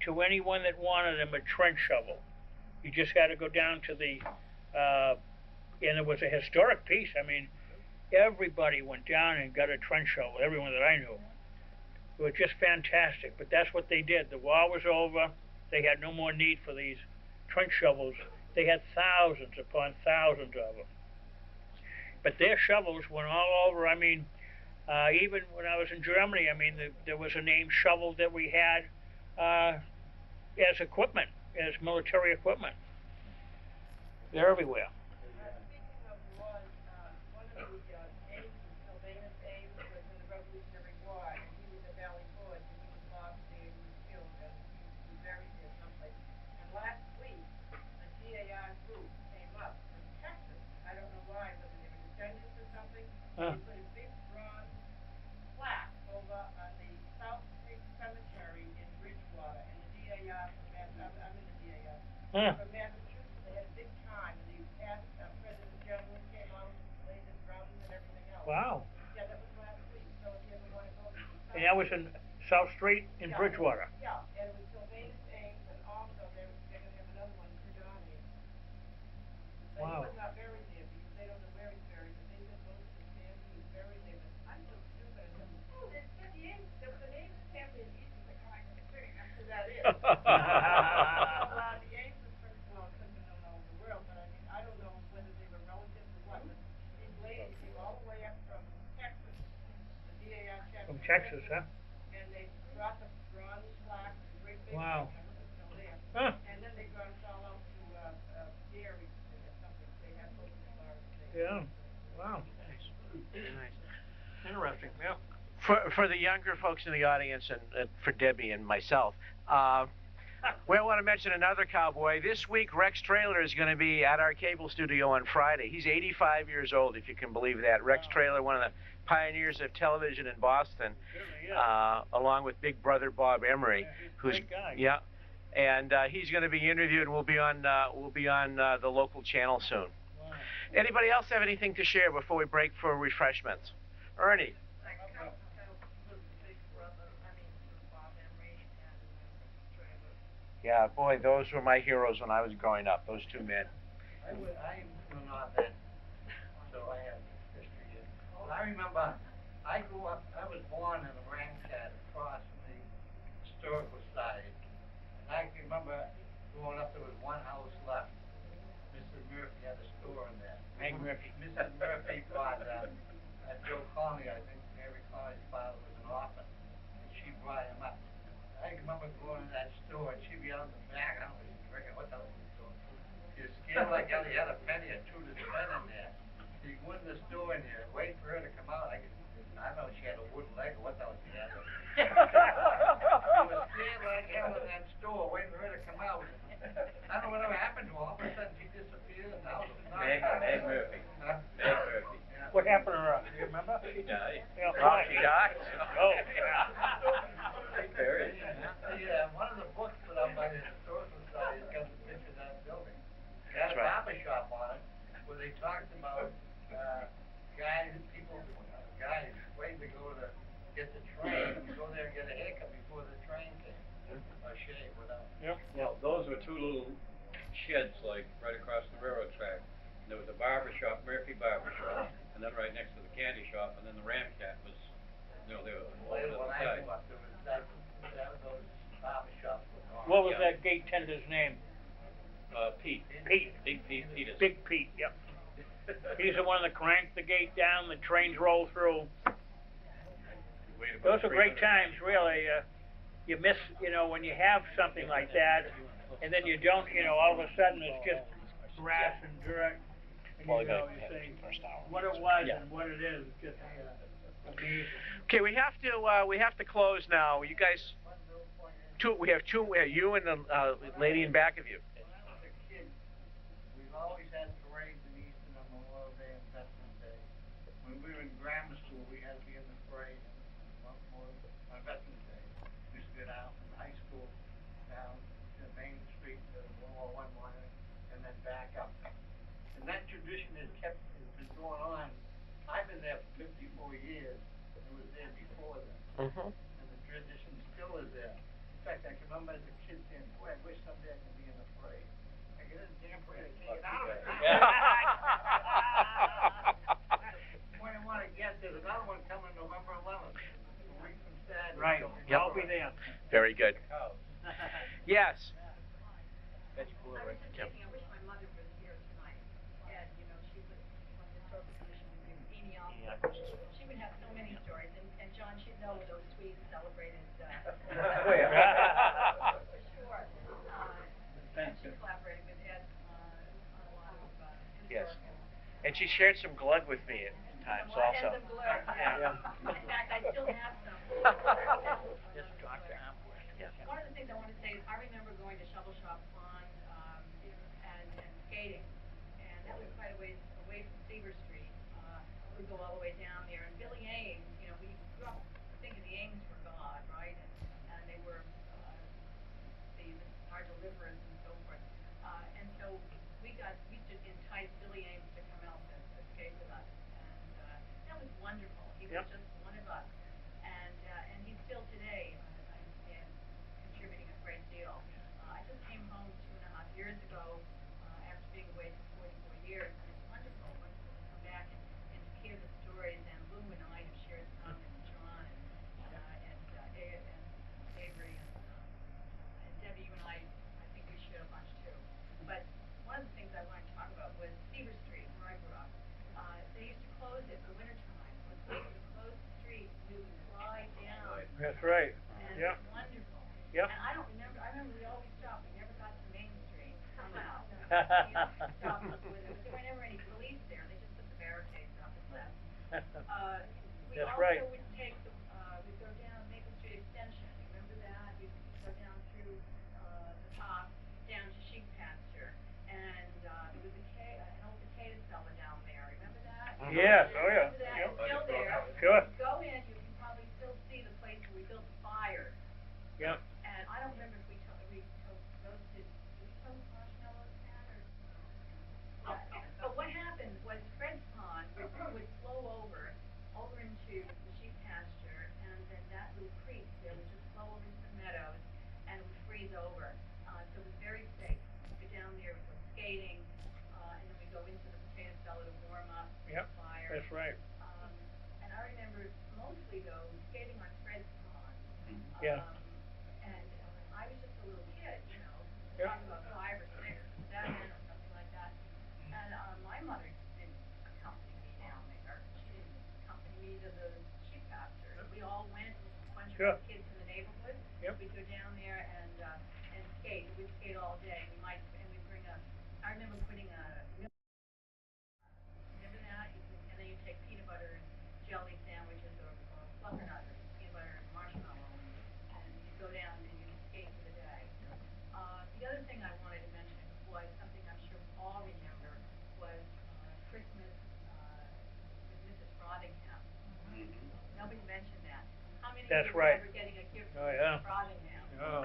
to anyone that wanted them a trench shovel. You just had to go down to the, and it was a historic piece. I mean, everybody went down and got a trench shovel, everyone that I knew. It was just fantastic, but that's what they did. The war was over. They had no more need for these trench shovels. They had thousands upon thousands of them. But their shovels went all over. I mean, even when I was in Germany, I mean, there was a named shovel that we had as equipment, as military equipment. They're everywhere. Speaking of wars, one of the Ames, Sylvanus Ames, was in the Revolutionary War, and he was at Valley Forge, and he was lost there, he was killed, and he was buried there someplace. And last week, a GAR group came up from Texas. I don't know why, whether they were descendants or something. They put a big bronze plaque over on the South Street Cemetery in Bridgewater, and the DAR I'm in the DAR. From Massachusetts, they had a big time, and the past President General came out, laid his drums and everything else. Wow. Yeah, that was last week, so if you ever want to go to the And that was in South Street in Bridgewater. Yeah, and it was Sylvanus Ames, and also they're going to have another one put on here. But Wow. he was not buried there, because they don't know where he's buried, but they said most of his family was buried there, but I'm so stupid, I said, oh, there's the Ames, the Ames family in Easton, like, oh, I can figure out who that is. Well, the Ames is pretty well, because they don't know the world, but I mean, I don't know whether they were relatives or what, but these ladies came all the way up from Texas, the DAR chapter. From Texas, huh? And they brought the bronze plaque, the great big Wow. one, it's still there. Huh. And then they got us all out to dairy, something, they have those bars. Yeah. Wow. Nice. Interesting. Yeah. For the younger folks in the audience and for Debbie and myself, we want to mention another cowboy. This week, Rex Traylor is going to be at our cable studio on Friday. He's 85 years old, if you can believe that. Rex Traylor, one of the pioneers of television in Boston, along with Big Brother Bob Emery, who's great guy. yeah, and he's going to be interviewed. And we'll be on the local channel soon. Wow. Anybody else have anything to share before we break for refreshments? Ernie. Yeah, boy, those were my heroes when I was growing up. Those two men. I'm not that, so I have history here. Well, I remember, I grew up, I was born in a Ramcat across from the historical side. And I can remember growing up, there was one house left. Mrs. Murphy had a store in there. Meg Murphy. Mrs. Murphy bought, Joe Conley, I think, Avery Conley's father was an orphan. And she brought him up. I remember going to that store and she'd be out in the back, I don't know, she's drinking, what the hell was she doing? She was scared like hell, you had a penny or two to spend in there. So you go in the store and you wait for her to come out, I don't know, she had a wooden leg or what the hell she had. She was scared like hell in that store, waiting for her to come out. I don't know whatever happened to her, all of a sudden she disappeared and the house was not. Meg Murphy. Huh? Meg Murphy. Yeah. What happened to her? Do you remember? She died. Yeah. Oh, she died? Oh. Buried. Yeah, one of the books put up by the Historical Society has got the picture of that building. It had That's a right. barber shop on it, where they talked about, guys waiting to go to get the train, go there and get a haircut before the train came, or shave, whatever. Yep. Well, those were two little sheds, like, right across the railroad track. And there was a barber shop, Murphy Barber Shop, and then right next to the candy shop, and then the Ramcat was, they were Later, on the when I side. grew up, there was those barber shops were gone. What was Yeah. that gate tender's name? Pete. Pete. Big Pete Peters. Big Pete. Yep. He's the one that cranked the gate down. The trains roll through. Weighed Those about were great 300. times, really. You miss, when you have something like that, and then you don't, all of a sudden it's just grass and dirt. And Well, you I gotta you have say the first hour. what it was Yeah. and what it is. Just amazing. Okay, we have to close now. You guys, we have you and the lady in back of you. When I was a kid, we've always had parades in Easton on Memorial Day and Veterans Day. When we were in grammar school, we had to be in the parade on Veterans Day. We used to go down from high school down to Main Street to World War I Monument and then back up. And that tradition has been going on. I've been there for 54 years. It was there before then. Mm-hmm. And the tradition still is there. In fact, I can remember as a kid saying, boy, I wish someday I could be in the parade. I get in the damn parade, I can't get out of it. The point I want to get, there's another one coming November 11th, a week from Saturday. Right. Yep. I'll be there. Very good. Yes. I was just thinking, I wish my mother was here tonight. And, she was on the historical commission with Amy also. She would have so many stories. And John, she'd know those sweet celebrated, Oh, yeah. for sure. And she collaborated with Ed, on a lot of, Yes. historical. And she shared some glug with me at times also. And some glue, yeah. In fact, I still have some. Just talk to him. One of the things I want to say is I remember going to Shovel Shop Pond and skating, and that was quite a ways away from Seaver Street. We'd go all the way down there, and Billy Ames, we grew up thinking the Ames were God, right? And they were our deliverers and so forth. And so we used to entice Billy Ames to come out and skate with us, and that was wonderful. He was just one of us, and he's still today. Contributing a great deal. I just came home 2.5 years ago after being away for 44 years, and it's wonderful to come back and to hear the stories. And Lou and I have shared some, and John and Avery and Debbie, you and I think we shared a bunch too. But one of the things I wanted to talk about was Seaver Street, where I grew up. They used to close it for winter time. When they would close the street, we would slide down. That's right. And Yeah. it was wonderful. Yep. And I remember we always stopped, we never got somehow. There were never any police there, they just put the barricades up and left. We That's also right. would take we'd go down Maple Street Extension, remember that? We'd go down through, the top, down to sheep pasture, and, there was an old potato cellar down there, remember that? Yes, oh yeah. Remember that? Yep. It's still there. Sure. You go in, you can probably still see the place where we built the fire. Yep. And I don't remember if we roasted marshmallows then, or. But what happened was Fred's Pond would flow over into the sheep pasture, and then that little creek there would just flow over into the meadows, and it would freeze over. So it was very safe. We'd go down there, we'd go skating, and then we'd go into the potato cellar to warm up the Yep, fire. that's right. And I remember mostly though skating on Fred's Pond. Yeah. And I was just a little kid, you know, Yep. probably about 5 or 6 or 7 or something like that. And my mother didn't accompany me down there. She didn't accompany me to the sheep pasture. We all went, a bunch of Sure. us kids in the neighborhood. Yep. We'd go down there and skate. We'd skate all day. We'd bring I remember putting a milk. Remember that? And then you take peanut butter and jelly sandwiches or butternut or peanut butter and marshmallow, and you go down and you skate for the day. The other thing I wanted to mention was something I'm sure we all remember was Christmas with Mrs. Frothingham. Nobody mentioned that. How many That's of you right. remember getting a gift Oh, from yeah. Mrs. Frothingham? Oh.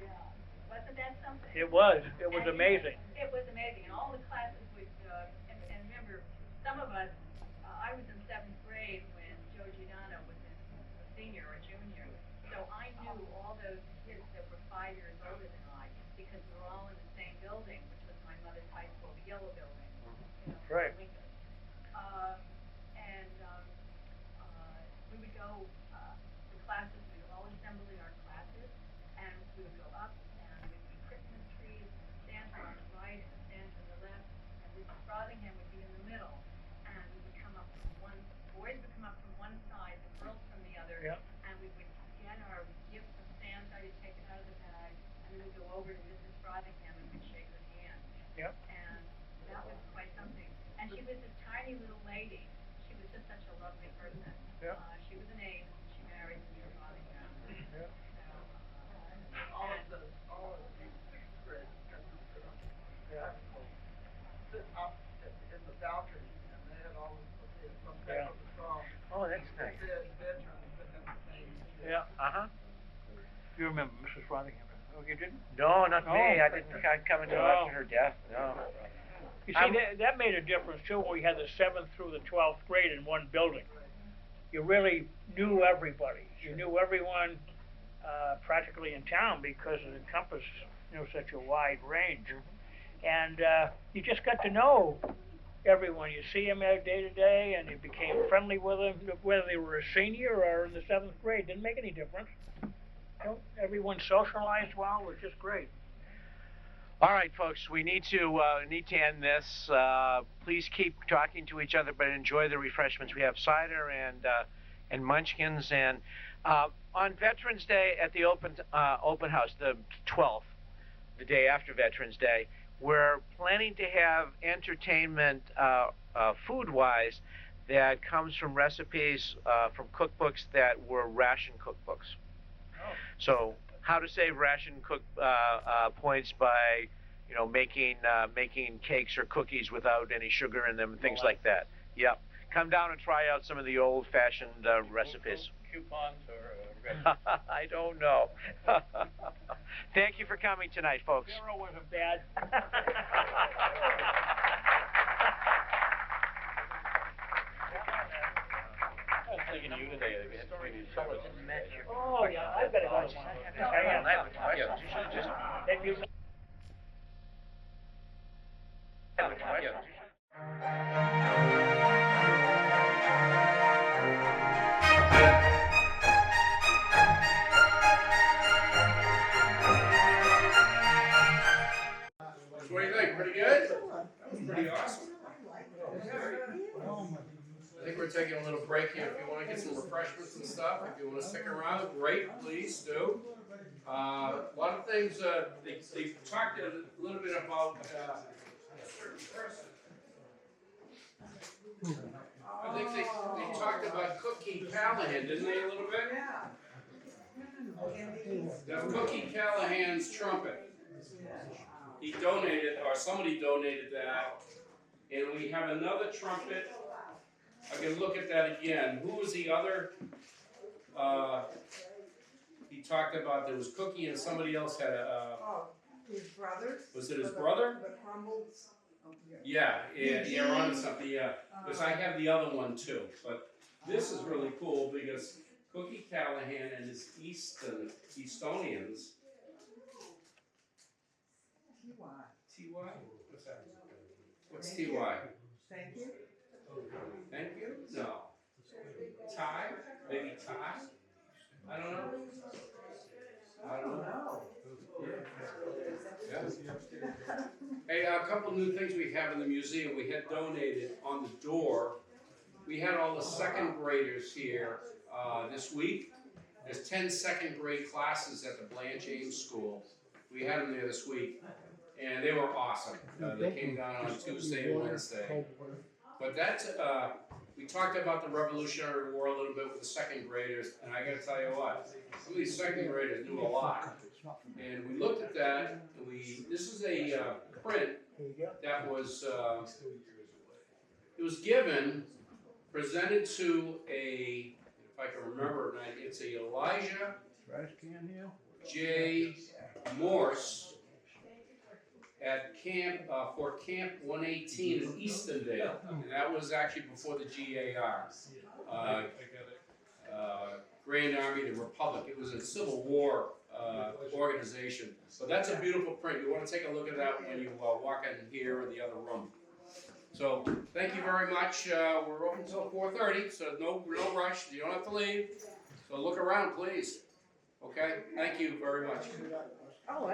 Yeah. Wasn't that something? It was And amazing. It was amazing, and all the classes would, and remember, some of us, I was in 7th grade when Joe Giordano was a senior or junior, so I knew all those kids that were 5 years older than I, because we were all in the same building, which was my mother's high school, the yellow building, you know, Right. Lincoln. We would go, the classes, we would all assemble in our classes, and we would go up, and we'd be Christmas trees, Santa on the right, and Santa on the left, and Mrs. Frothingham would be in the middle, and we would come up from boys would come up from one side, the girls from the other, Yep. and we would get our gift from Santa, we'd take it out of the bag, and we would go over to Mrs. Frothingham and we'd shake her hand. Yep. And that was quite something. And she was this tiny little lady. She was just such a lovely person. Yep. She was an aide, and she married Mr. Frothingham. Yep. All of the sixth grade, Yeah. sit up in the balcony, and they had all some Yeah. type of a song. Oh, that's nice. Their veterans entertained. Yeah. Uh-huh. You remember Mrs. Frothingham? Oh, you didn't? No, not Oh. me. I didn't come until No. after her death. No. You see, that made a difference too, when we had the 7th through the 12th grade in one building. You really knew everybody. You knew everyone practically in town because it encompassed, such a wide range. And you just got to know everyone. You see them day to day, and you became friendly with them, whether they were a senior or in the 7th grade. Didn't make any difference. Everyone socialized well. It was just great. All right, folks, we need to end this. Please keep talking to each other, but enjoy the refreshments. We have cider and munchkins. And on Veterans Day at the open house, the 12th, the day after Veterans Day, we're planning to have entertainment food-wise that comes from recipes from cookbooks that were ration cookbooks. Oh. So how to save ration points by, making cakes or cookies without any sugar in them, things like that. Yep. Come down and try out some of the old-fashioned recipes. Coupons or I don't know. Thank you for coming tonight, folks. Zero wasn't bad. I was thinking you today. We had three Oh, yeah, I've got to go to one. I have a question. You should just. Then you- I have a question. What do you think? Pretty good? That was pretty awesome. I think we're taking a little break here. If you want to get some refreshments and stuff, if you want to stick around, great, please do. A lot of things, they talked a little bit about a certain person. I think they talked about Cookie Callahan, didn't they, a little bit? Yeah. Cookie Callahan's trumpet. He donated, or somebody donated that, and we have another trumpet. I can look at that again. Who was the other? He talked about there was Cookie and somebody else had a. His brothers. Was it his brother? The crumbles. Yeah, on something, yeah. Because I have the other one too. But this is really cool because Cookie Callahan and his Eastonians. T.Y. What's that? What's T.Y.? Thank you. Thank you? No. Ty? Maybe Ty? I don't know. Yeah. Hey, a couple new things we have in the museum. We had donated on the door. We had all the second graders here this week. There's 10 second grade classes at the Blanche Ames School. We had them there this week, and they were awesome. They came down on Tuesday and Wednesday. But that's, we talked about the Revolutionary War a little bit with the second graders, and I gotta tell you what, some of these second graders knew a lot. And we looked at that, and this is a print that was, it was presented to a, if I can remember it, it's a Elijah J. Morse at for Camp 118 in Eastondale, and that was actually before the GAR, Grand Army of the Republic. It was a Civil War organization. So that's a beautiful print. You want to take a look at that when you walk in here or the other room. So thank you very much. We're open until 4:30, so no rush. You don't have to leave. So look around, please. Okay? Thank you very much. Oh,